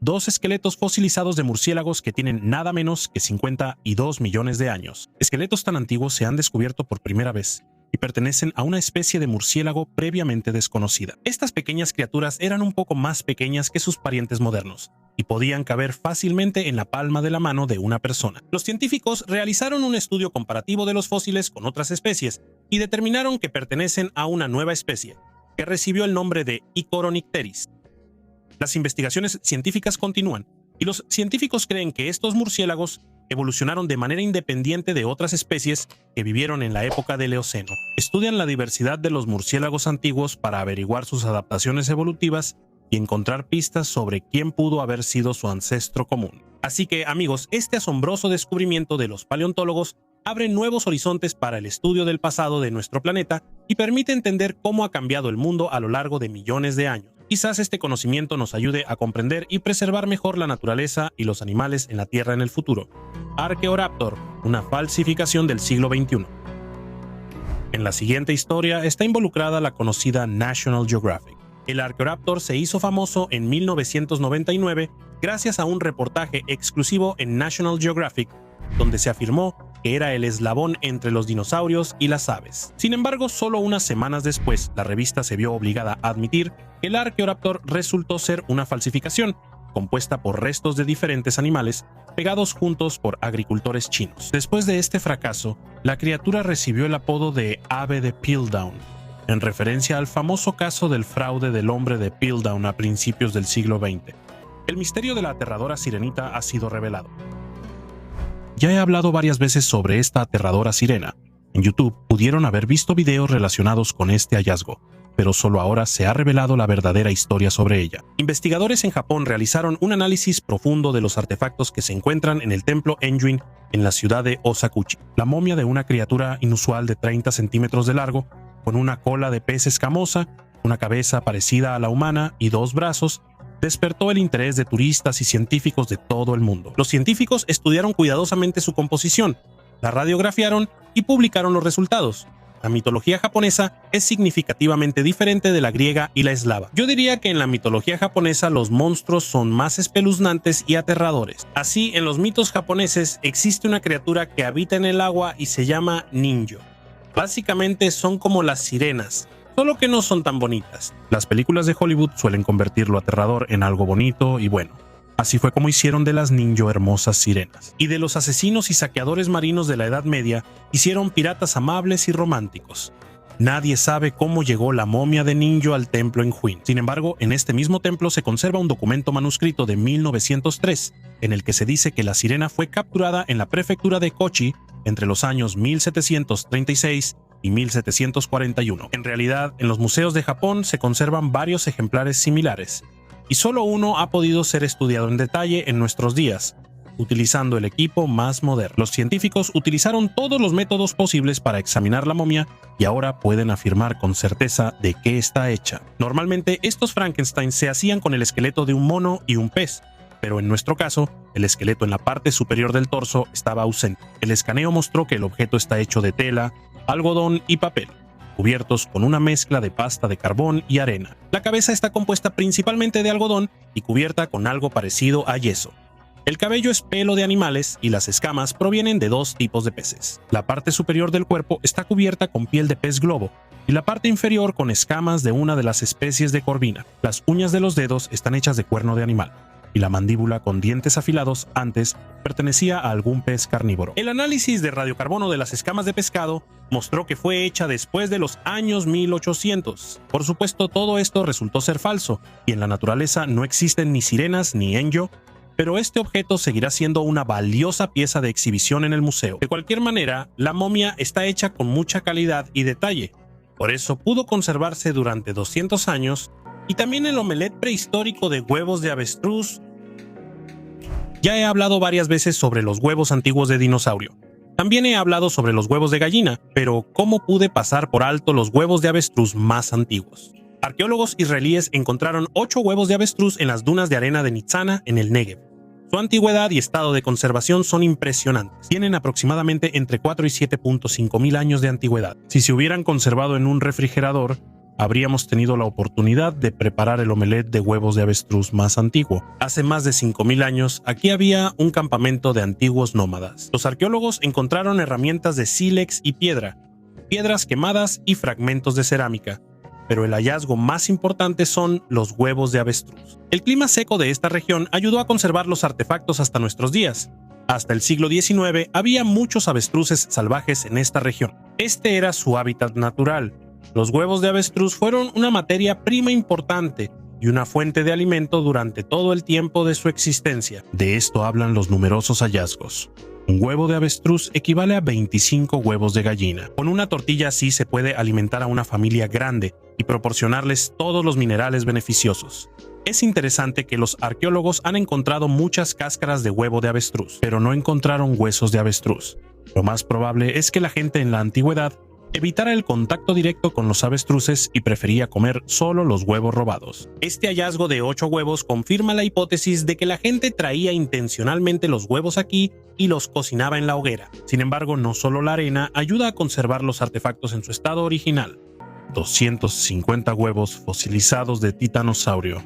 2 esqueletos fosilizados de murciélagos que tienen nada menos que 52 millones de años. Esqueletos tan antiguos se han descubierto por primera vez y pertenecen a una especie de murciélago previamente desconocida. Estas pequeñas criaturas eran un poco más pequeñas que sus parientes modernos y podían caber fácilmente en la palma de la mano de una persona. Los científicos realizaron un estudio comparativo de los fósiles con otras especies y determinaron que pertenecen a una nueva especie, que recibió el nombre de Icoronicteris. Las investigaciones científicas continúan, y los científicos creen que estos murciélagos evolucionaron de manera independiente de otras especies que vivieron en la época del Eoceno. Estudian la diversidad de los murciélagos antiguos para averiguar sus adaptaciones evolutivas y encontrar pistas sobre quién pudo haber sido su ancestro común. Así que, amigos, este asombroso descubrimiento de los paleontólogos abre nuevos horizontes para el estudio del pasado de nuestro planeta y permite entender cómo ha cambiado el mundo a lo largo de millones de años. Quizás este conocimiento nos ayude a comprender y preservar mejor la naturaleza y los animales en la Tierra en el futuro. Archaeoraptor, una falsificación del siglo XXI. En la siguiente historia está involucrada la conocida National Geographic. El Archaeoraptor se hizo famoso en 1999 gracias a un reportaje exclusivo en National Geographic, donde se afirmó que era el eslabón entre los dinosaurios y las aves. Sin embargo, solo unas semanas después, la revista se vio obligada a admitir que el Archaeoraptor resultó ser una falsificación, compuesta por restos de diferentes animales pegados juntos por agricultores chinos. Después de este fracaso, la criatura recibió el apodo de ave de Piltdown, en referencia al famoso caso del fraude del hombre de Piltdown a principios del siglo XX. El misterio de la aterradora sirenita ha sido revelado. Ya he hablado varias veces sobre esta aterradora sirena. En YouTube pudieron haber visto videos relacionados con este hallazgo, pero solo ahora se ha revelado la verdadera historia sobre ella. Investigadores en Japón realizaron un análisis profundo de los artefactos que se encuentran en el templo Enjuin en la ciudad de Osakuchi. La momia de una criatura inusual de 30 centímetros de largo, con una cola de pez escamosa, una cabeza parecida a la humana y 2 brazos, despertó el interés de turistas y científicos de todo el mundo. Los científicos estudiaron cuidadosamente su composición, la radiografiaron y publicaron los resultados. La mitología japonesa es significativamente diferente de la griega y la eslava. Yo diría que en la mitología japonesa los monstruos son más espeluznantes y aterradores. Así, en los mitos japoneses existe una criatura que habita en el agua y se llama Ninjo. Básicamente son como las sirenas, solo que no son tan bonitas. Las películas de Hollywood suelen convertir lo aterrador en algo bonito y bueno. Así fue como hicieron de las Ninjo hermosas sirenas. Y de los asesinos y saqueadores marinos de la Edad Media, hicieron piratas amables y románticos. Nadie sabe cómo llegó la momia de Ninjo al templo en Huin. Sin embargo, en este mismo templo se conserva un documento manuscrito de 1903, en el que se dice que la sirena fue capturada en la prefectura de Kochi entre los años 1736 y 1741. En realidad, en los museos de Japón se conservan varios ejemplares similares, y solo uno ha podido ser estudiado en detalle en nuestros días, utilizando el equipo más moderno. Los científicos utilizaron todos los métodos posibles para examinar la momia y ahora pueden afirmar con certeza de qué está hecha. Normalmente estos Frankenstein se hacían con el esqueleto de un mono y un pez, pero en nuestro caso, el esqueleto en la parte superior del torso estaba ausente. El escaneo mostró que el objeto está hecho de tela, algodón y papel, cubiertos con una mezcla de pasta de carbón y arena. La cabeza está compuesta principalmente de algodón y cubierta con algo parecido a yeso. El cabello es pelo de animales y las escamas provienen de 2 tipos de peces. La parte superior del cuerpo está cubierta con piel de pez globo y la parte inferior con escamas de una de las especies de corvina. Las uñas de los dedos están hechas de cuerno de animal y la mandíbula con dientes afilados antes pertenecía a algún pez carnívoro. El análisis de radiocarbono de las escamas de pescado mostró que fue hecha después de los años 1800. Por supuesto, todo esto resultó ser falso y en la naturaleza no existen ni sirenas ni Enjo, pero este objeto seguirá siendo una valiosa pieza de exhibición en el museo. De cualquier manera, la momia está hecha con mucha calidad y detalle, por eso pudo conservarse durante 200 años, y también el omelette prehistórico de huevos de avestruz. Ya he hablado varias veces sobre los huevos antiguos de dinosaurio. También he hablado sobre los huevos de gallina, pero ¿cómo pude pasar por alto los huevos de avestruz más antiguos? Arqueólogos israelíes encontraron 8 huevos de avestruz en las dunas de arena de Nitzana, en el Negev. Su antigüedad y estado de conservación son impresionantes. Tienen aproximadamente entre 4 y 7.5 mil años de antigüedad. Si se hubieran conservado en un refrigerador, habríamos tenido la oportunidad de preparar el omelette de huevos de avestruz más antiguo. Hace más de 5.000 años, aquí había un campamento de antiguos nómadas. Los arqueólogos encontraron herramientas de sílex y piedra, piedras quemadas y fragmentos de cerámica. Pero el hallazgo más importante son los huevos de avestruz. El clima seco de esta región ayudó a conservar los artefactos hasta nuestros días. Hasta el siglo XIX había muchos avestruces salvajes en esta región. Este era su hábitat natural. Los huevos de avestruz fueron una materia prima importante y una fuente de alimento durante todo el tiempo de su existencia. De esto hablan los numerosos hallazgos. Un huevo de avestruz equivale a 25 huevos de gallina. Con una tortilla así se puede alimentar a una familia grande y proporcionarles todos los minerales beneficiosos. Es interesante que los arqueólogos han encontrado muchas cáscaras de huevo de avestruz, pero no encontraron huesos de avestruz. Lo más probable es que la gente en la antigüedad evitara el contacto directo con los avestruces y prefería comer solo los huevos robados. Este hallazgo de 8 huevos confirma la hipótesis de que la gente traía intencionalmente los huevos aquí y los cocinaba en la hoguera. Sin embargo, no solo la arena ayuda a conservar los artefactos en su estado original. 250 huevos fosilizados de titanosaurio.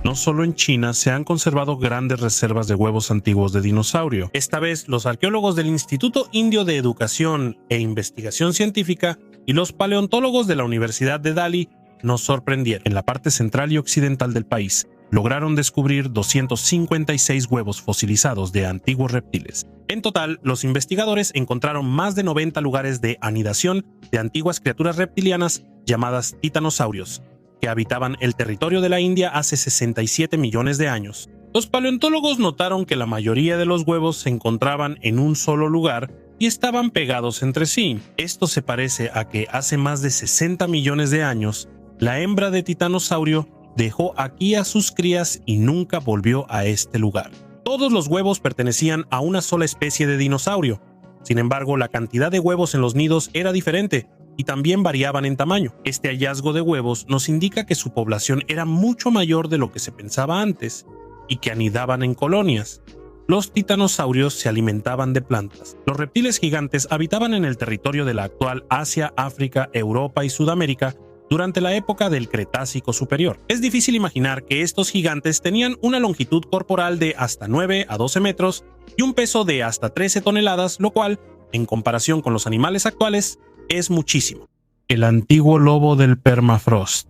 No solo en China se han conservado grandes reservas de huevos antiguos de dinosaurio. Esta vez, los arqueólogos del Instituto Indio de Educación e Investigación Científica y los paleontólogos de la Universidad de Delhi nos sorprendieron. En la parte central y occidental del país, lograron descubrir 256 huevos fosilizados de antiguos reptiles. En total, los investigadores encontraron más de 90 lugares de anidación de antiguas criaturas reptilianas llamadas titanosaurios, que habitaban el territorio de la India hace 67 millones de años. Los paleontólogos notaron que la mayoría de los huevos se encontraban en un solo lugar y estaban pegados entre sí. Esto se parece a que hace más de 60 millones de años, la hembra de titanosaurio dejó aquí a sus crías y nunca volvió a este lugar. Todos los huevos pertenecían a una sola especie de dinosaurio. Sin embargo, la cantidad de huevos en los nidos era diferente y también variaban en tamaño. Este hallazgo de huevos nos indica que su población era mucho mayor de lo que se pensaba antes y que anidaban en colonias. Los titanosaurios se alimentaban de plantas. Los reptiles gigantes habitaban en el territorio de la actual Asia, África, Europa y Sudamérica durante la época del Cretácico Superior. Es difícil imaginar que estos gigantes tenían una longitud corporal de hasta 9 a 12 metros y un peso de hasta 13 toneladas, lo cual, en comparación con los animales actuales, es muchísimo. El antiguo lobo del permafrost.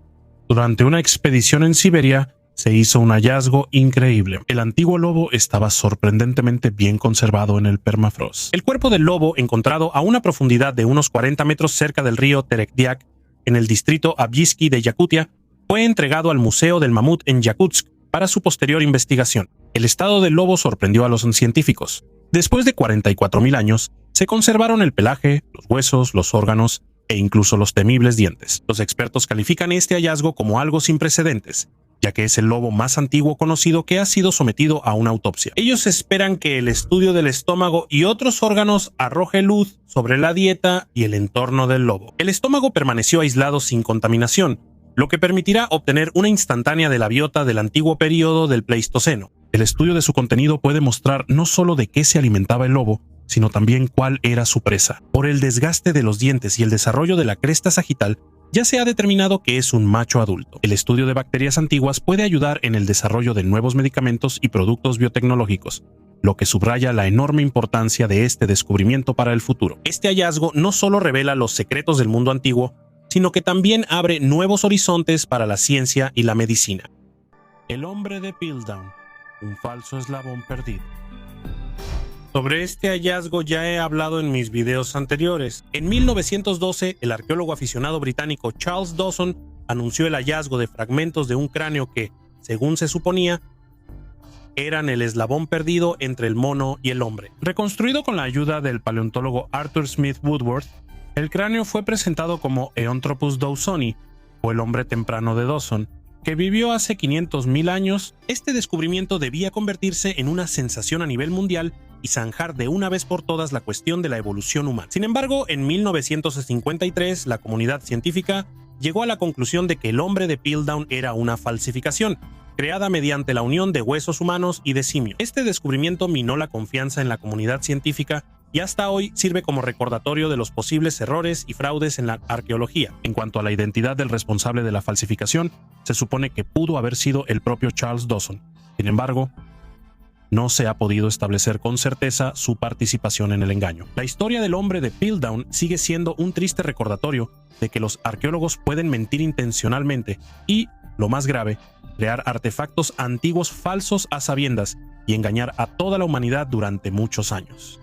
Durante una expedición en Siberia, se hizo un hallazgo increíble. El antiguo lobo estaba sorprendentemente bien conservado en el permafrost. El cuerpo del lobo, encontrado a una profundidad de unos 40 metros cerca del río Terekdiak, en el distrito Abyssky de Yakutia, fue entregado al Museo del Mamut en Yakutsk para su posterior investigación. El estado del lobo sorprendió a los científicos. Después de 44.000 años, se conservaron el pelaje, los huesos, los órganos e incluso los temibles dientes. Los expertos califican este hallazgo como algo sin precedentes, ya que es el lobo más antiguo conocido que ha sido sometido a una autopsia. Ellos esperan que el estudio del estómago y otros órganos arroje luz sobre la dieta y el entorno del lobo. El estómago permaneció aislado sin contaminación, lo que permitirá obtener una instantánea de la biota del antiguo período del Pleistoceno. El estudio de su contenido puede mostrar no solo de qué se alimentaba el lobo, sino también cuál era su presa. Por el desgaste de los dientes y el desarrollo de la cresta sagital, ya se ha determinado que es un macho adulto. El estudio de bacterias antiguas puede ayudar en el desarrollo de nuevos medicamentos y productos biotecnológicos, lo que subraya la enorme importancia de este descubrimiento para el futuro. Este hallazgo no solo revela los secretos del mundo antiguo, sino que también abre nuevos horizontes para la ciencia y la medicina. El hombre de Piltdown, un falso eslabón perdido. Sobre este hallazgo ya he hablado en mis videos anteriores. En 1912, el arqueólogo aficionado británico Charles Dawson anunció el hallazgo de fragmentos de un cráneo que, según se suponía, eran el eslabón perdido entre el mono y el hombre. Reconstruido con la ayuda del paleontólogo Arthur Smith Woodward, el cráneo fue presentado como Eonthropus dawsoni, o el hombre temprano de Dawson, que vivió hace 500.000 años. Este descubrimiento debía convertirse en una sensación a nivel mundial y zanjar de una vez por todas la cuestión de la evolución humana. Sin embargo, en 1953, la comunidad científica llegó a la conclusión de que el hombre de Piltdown era una falsificación, creada mediante la unión de huesos humanos y de simios. Este descubrimiento minó la confianza en la comunidad científica y hasta hoy sirve como recordatorio de los posibles errores y fraudes en la arqueología. En cuanto a la identidad del responsable de la falsificación, se supone que pudo haber sido el propio Charles Dawson. Sin embargo, no se ha podido establecer con certeza su participación en el engaño. La historia del hombre de Piltdown sigue siendo un triste recordatorio de que los arqueólogos pueden mentir intencionalmente y, lo más grave, crear artefactos antiguos falsos a sabiendas y engañar a toda la humanidad durante muchos años.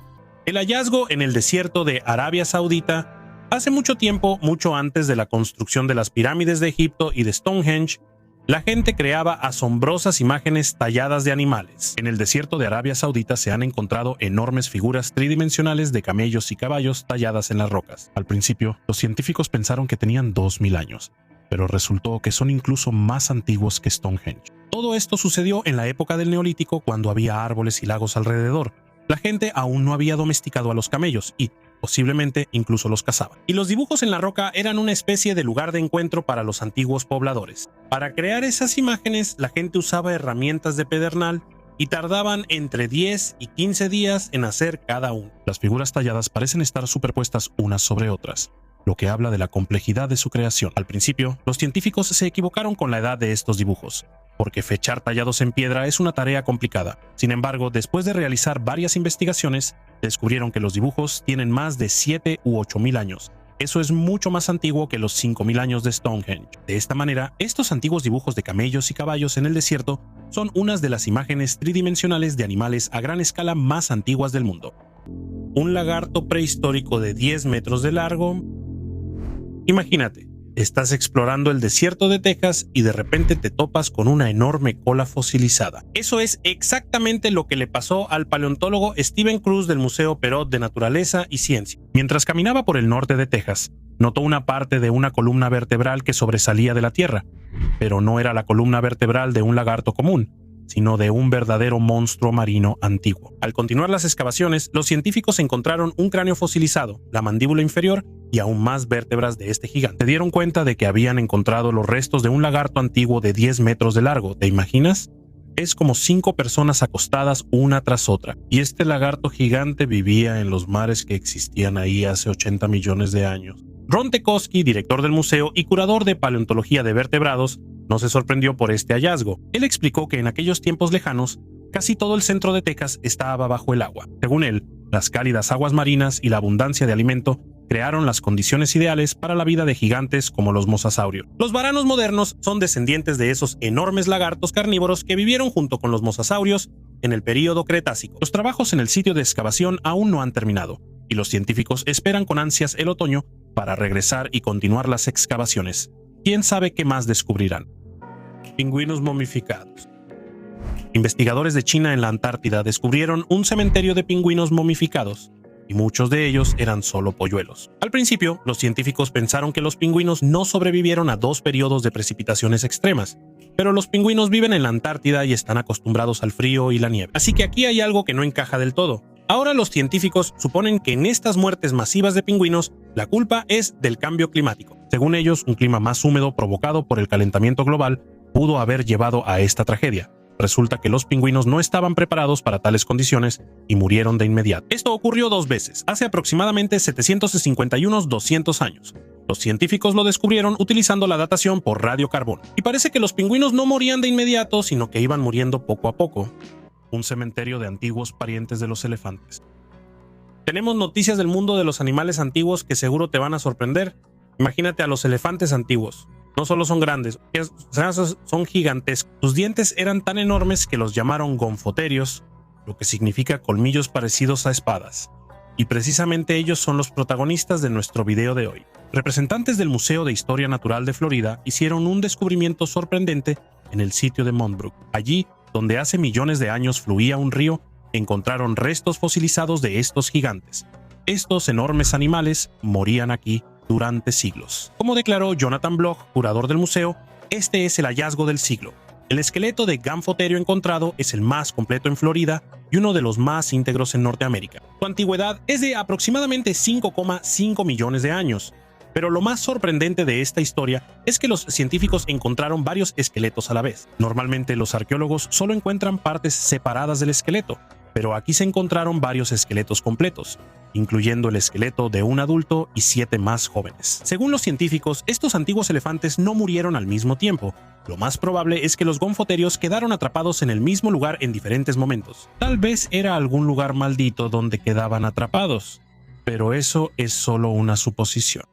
El hallazgo en el desierto de Arabia Saudita, hace mucho tiempo, mucho antes de la construcción de las pirámides de Egipto y de Stonehenge, la gente creaba asombrosas imágenes talladas de animales. En el desierto de Arabia Saudita se han encontrado enormes figuras tridimensionales de camellos y caballos talladas en las rocas. Al principio, los científicos pensaron que tenían 2000 años, pero resultó que son incluso más antiguos que Stonehenge. Todo esto sucedió en la época del Neolítico, cuando había árboles y lagos alrededor. La gente aún no había domesticado a los camellos y, posiblemente, incluso los cazaban. Y los dibujos en la roca eran una especie de lugar de encuentro para los antiguos pobladores. Para crear esas imágenes, la gente usaba herramientas de pedernal y tardaban entre 10 y 15 días en hacer cada uno. Las figuras talladas parecen estar superpuestas unas sobre otras, lo que habla de la complejidad de su creación. Al principio, los científicos se equivocaron con la edad de estos dibujos, porque fechar tallados en piedra es una tarea complicada. Sin embargo, después de realizar varias investigaciones, descubrieron que los dibujos tienen más de 7 u 8.000 años. Eso es mucho más antiguo que los 5.000 años de Stonehenge. De esta manera, estos antiguos dibujos de camellos y caballos en el desierto son unas de las imágenes tridimensionales de animales a gran escala más antiguas del mundo. Un lagarto prehistórico de 10 metros de largo. Imagínate, estás explorando el desierto de Texas y de repente te topas con una enorme cola fosilizada. Eso es exactamente lo que le pasó al paleontólogo Steven Cruz del Museo Perot de Naturaleza y Ciencia. Mientras caminaba por el norte de Texas, notó una parte de una columna vertebral que sobresalía de la tierra, pero no era la columna vertebral de un lagarto común, sino de un verdadero monstruo marino antiguo. Al continuar las excavaciones, los científicos encontraron un cráneo fosilizado, la mandíbula inferior y aún más vértebras de este gigante. Se dieron cuenta de que habían encontrado los restos de un lagarto antiguo de 10 metros de largo. ¿Te imaginas? Es como 5 personas acostadas una tras otra. Y este lagarto gigante vivía en los mares que existían ahí hace 80 millones de años. Ron Tekoski, director del museo y curador de paleontología de vertebrados, no se sorprendió por este hallazgo. Él explicó que en aquellos tiempos lejanos, casi todo el centro de Texas estaba bajo el agua. Según él, las cálidas aguas marinas y la abundancia de alimento crearon las condiciones ideales para la vida de gigantes como los mosasaurios. Los varanos modernos son descendientes de esos enormes lagartos carnívoros que vivieron junto con los mosasaurios en el período Cretácico. Los trabajos en el sitio de excavación aún no han terminado, y los científicos esperan con ansias el otoño para regresar y continuar las excavaciones. ¿Quién sabe qué más descubrirán? Pingüinos momificados. Investigadores de China en la Antártida descubrieron un cementerio de pingüinos momificados, y muchos de ellos eran solo polluelos. Al principio, los científicos pensaron que los pingüinos no sobrevivieron a 2 periodos de precipitaciones extremas, pero los pingüinos viven en la Antártida y están acostumbrados al frío y la nieve. Así que aquí hay algo que no encaja del todo. Ahora los científicos suponen que en estas muertes masivas de pingüinos, la culpa es del cambio climático. Según ellos, un clima más húmedo provocado por el calentamiento global pudo haber llevado a esta tragedia. Resulta que los pingüinos no estaban preparados para tales condiciones y murieron de inmediato. Esto ocurrió 2 veces, hace aproximadamente 751-200 años. Los científicos lo descubrieron utilizando la datación por radiocarbono. Y parece que los pingüinos no morían de inmediato, sino que iban muriendo poco a poco. Un cementerio de antiguos parientes de los elefantes. Tenemos noticias del mundo de los animales antiguos que seguro te van a sorprender. Imagínate a los elefantes antiguos. No solo son grandes, son gigantescos. Sus dientes eran tan enormes que los llamaron gonfoterios, lo que significa colmillos parecidos a espadas. Y precisamente ellos son los protagonistas de nuestro video de hoy. Representantes del Museo de Historia Natural de Florida hicieron un descubrimiento sorprendente en el sitio de Monbrook. Allí donde hace millones de años fluía un río, encontraron restos fosilizados de estos gigantes. Estos enormes animales morían aquí durante siglos. Como declaró Jonathan Bloch, curador del museo, este es el hallazgo del siglo. El esqueleto de Gamphotherio encontrado es el más completo en Florida y uno de los más íntegros en Norteamérica. Su antigüedad es de aproximadamente 5,5 millones de años. Pero lo más sorprendente de esta historia es que los científicos encontraron varios esqueletos a la vez. Normalmente los arqueólogos solo encuentran partes separadas del esqueleto, pero aquí se encontraron varios esqueletos completos, incluyendo el esqueleto de un adulto y 7 más jóvenes. Según los científicos, estos antiguos elefantes no murieron al mismo tiempo. Lo más probable es que los gonfotherios quedaron atrapados en el mismo lugar en diferentes momentos. Tal vez era algún lugar maldito donde quedaban atrapados, pero eso es solo una suposición.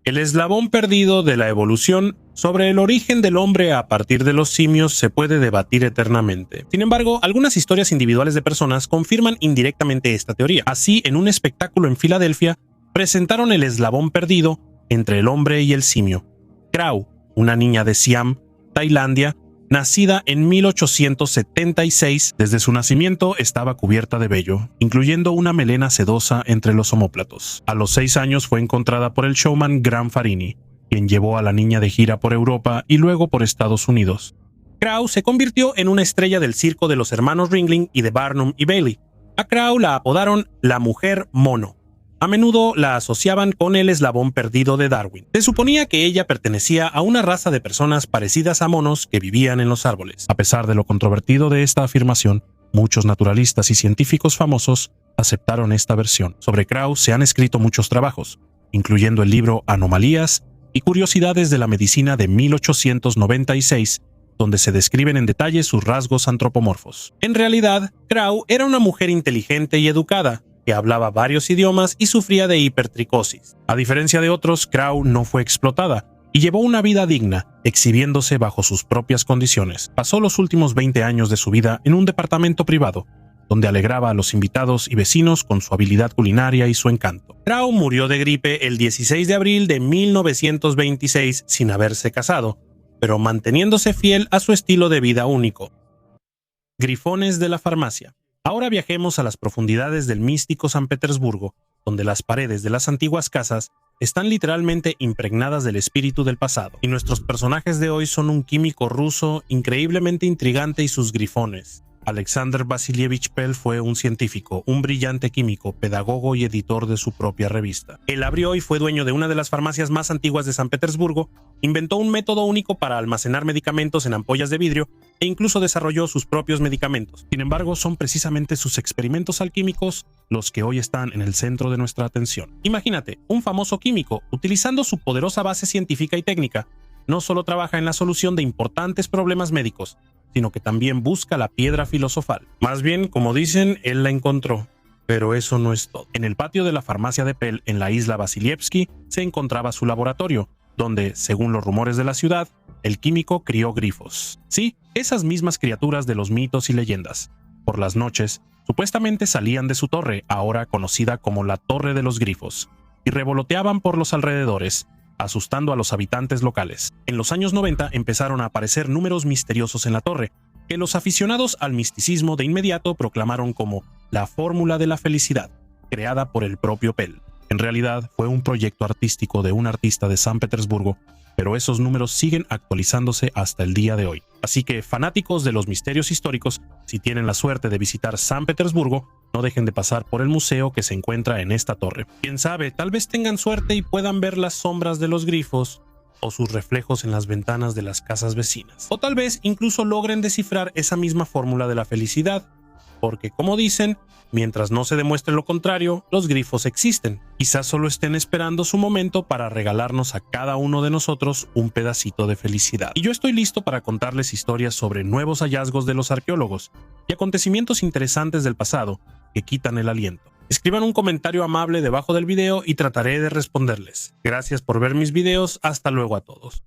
El eslabón perdido de la evolución. Sobre el origen del hombre a partir de los simios se puede debatir eternamente. Sin embargo, algunas historias individuales de personas confirman indirectamente esta teoría. Así, en un espectáculo en Filadelfia, presentaron el eslabón perdido entre el hombre y el simio. Krau, una niña de Siam, Tailandia, nacida en 1876, desde su nacimiento estaba cubierta de vello, incluyendo una melena sedosa entre los omóplatos. A los 6 años fue encontrada por el showman Gran Farini, quien llevó a la niña de gira por Europa y luego por Estados Unidos. Krau se convirtió en una estrella del circo de los hermanos Ringling y de Barnum y Bailey. A Krau la apodaron la mujer mono. A menudo la asociaban con el eslabón perdido de Darwin. Se suponía que ella pertenecía a una raza de personas parecidas a monos que vivían en los árboles. A pesar de lo controvertido de esta afirmación, muchos naturalistas y científicos famosos aceptaron esta versión. Sobre Krau se han escrito muchos trabajos, incluyendo el libro Anomalías y Curiosidades de la Medicina de 1896, donde se describen en detalle sus rasgos antropomorfos. En realidad, Krau era una mujer inteligente y educada, que hablaba varios idiomas y sufría de hipertricosis. A diferencia de otros, Krau no fue explotada y llevó una vida digna, exhibiéndose bajo sus propias condiciones. Pasó los últimos 20 años de su vida en un departamento privado, donde alegraba a los invitados y vecinos con su habilidad culinaria y su encanto. Krau murió de gripe el 16 de abril de 1926 sin haberse casado, pero manteniéndose fiel a su estilo de vida único. Grifones de la farmacia. Ahora viajemos a las profundidades del místico San Petersburgo, donde las paredes de las antiguas casas están literalmente impregnadas del espíritu del pasado, y nuestros personajes de hoy son un químico ruso increíblemente intrigante y sus grifones. Alexander Vasilievich Pell fue un científico, un brillante químico, pedagogo y editor de su propia revista. Él abrió y fue dueño de una de las farmacias más antiguas de San Petersburgo, inventó un método único para almacenar medicamentos en ampollas de vidrio e incluso desarrolló sus propios medicamentos. Sin embargo, son precisamente sus experimentos alquímicos los que hoy están en el centro de nuestra atención. Imagínate, un famoso químico, utilizando su poderosa base científica y técnica, no solo trabaja en la solución de importantes problemas médicos, sino que también busca la piedra filosofal. Más bien, como dicen, él la encontró. Pero eso no es todo. En el patio de la farmacia de Pell, en la isla Vasilievsky, se encontraba su laboratorio, donde, según los rumores de la ciudad, el químico crió grifos. Sí, esas mismas criaturas de los mitos y leyendas. Por las noches, supuestamente salían de su torre, ahora conocida como la Torre de los Grifos, y revoloteaban por los alrededores, asustando a los habitantes locales. En los años 90 empezaron a aparecer números misteriosos en la torre, que los aficionados al misticismo de inmediato proclamaron como la fórmula de la felicidad, creada por el propio Pell. En realidad fue un proyecto artístico de un artista de San Petersburgo, pero esos números siguen actualizándose hasta el día de hoy. Así que, fanáticos de los misterios históricos, si tienen la suerte de visitar San Petersburgo, no dejen de pasar por el museo que se encuentra en esta torre. Quién sabe, tal vez tengan suerte y puedan ver las sombras de los grifos o sus reflejos en las ventanas de las casas vecinas. O tal vez incluso logren descifrar esa misma fórmula de la felicidad, porque como dicen, mientras no se demuestre lo contrario, los grifos existen. Quizás solo estén esperando su momento para regalarnos a cada uno de nosotros un pedacito de felicidad. Y yo estoy listo para contarles historias sobre nuevos hallazgos de los arqueólogos y acontecimientos interesantes del pasado que quitan el aliento. Escriban un comentario amable debajo del video y trataré de responderles. Gracias por ver mis videos, hasta luego a todos.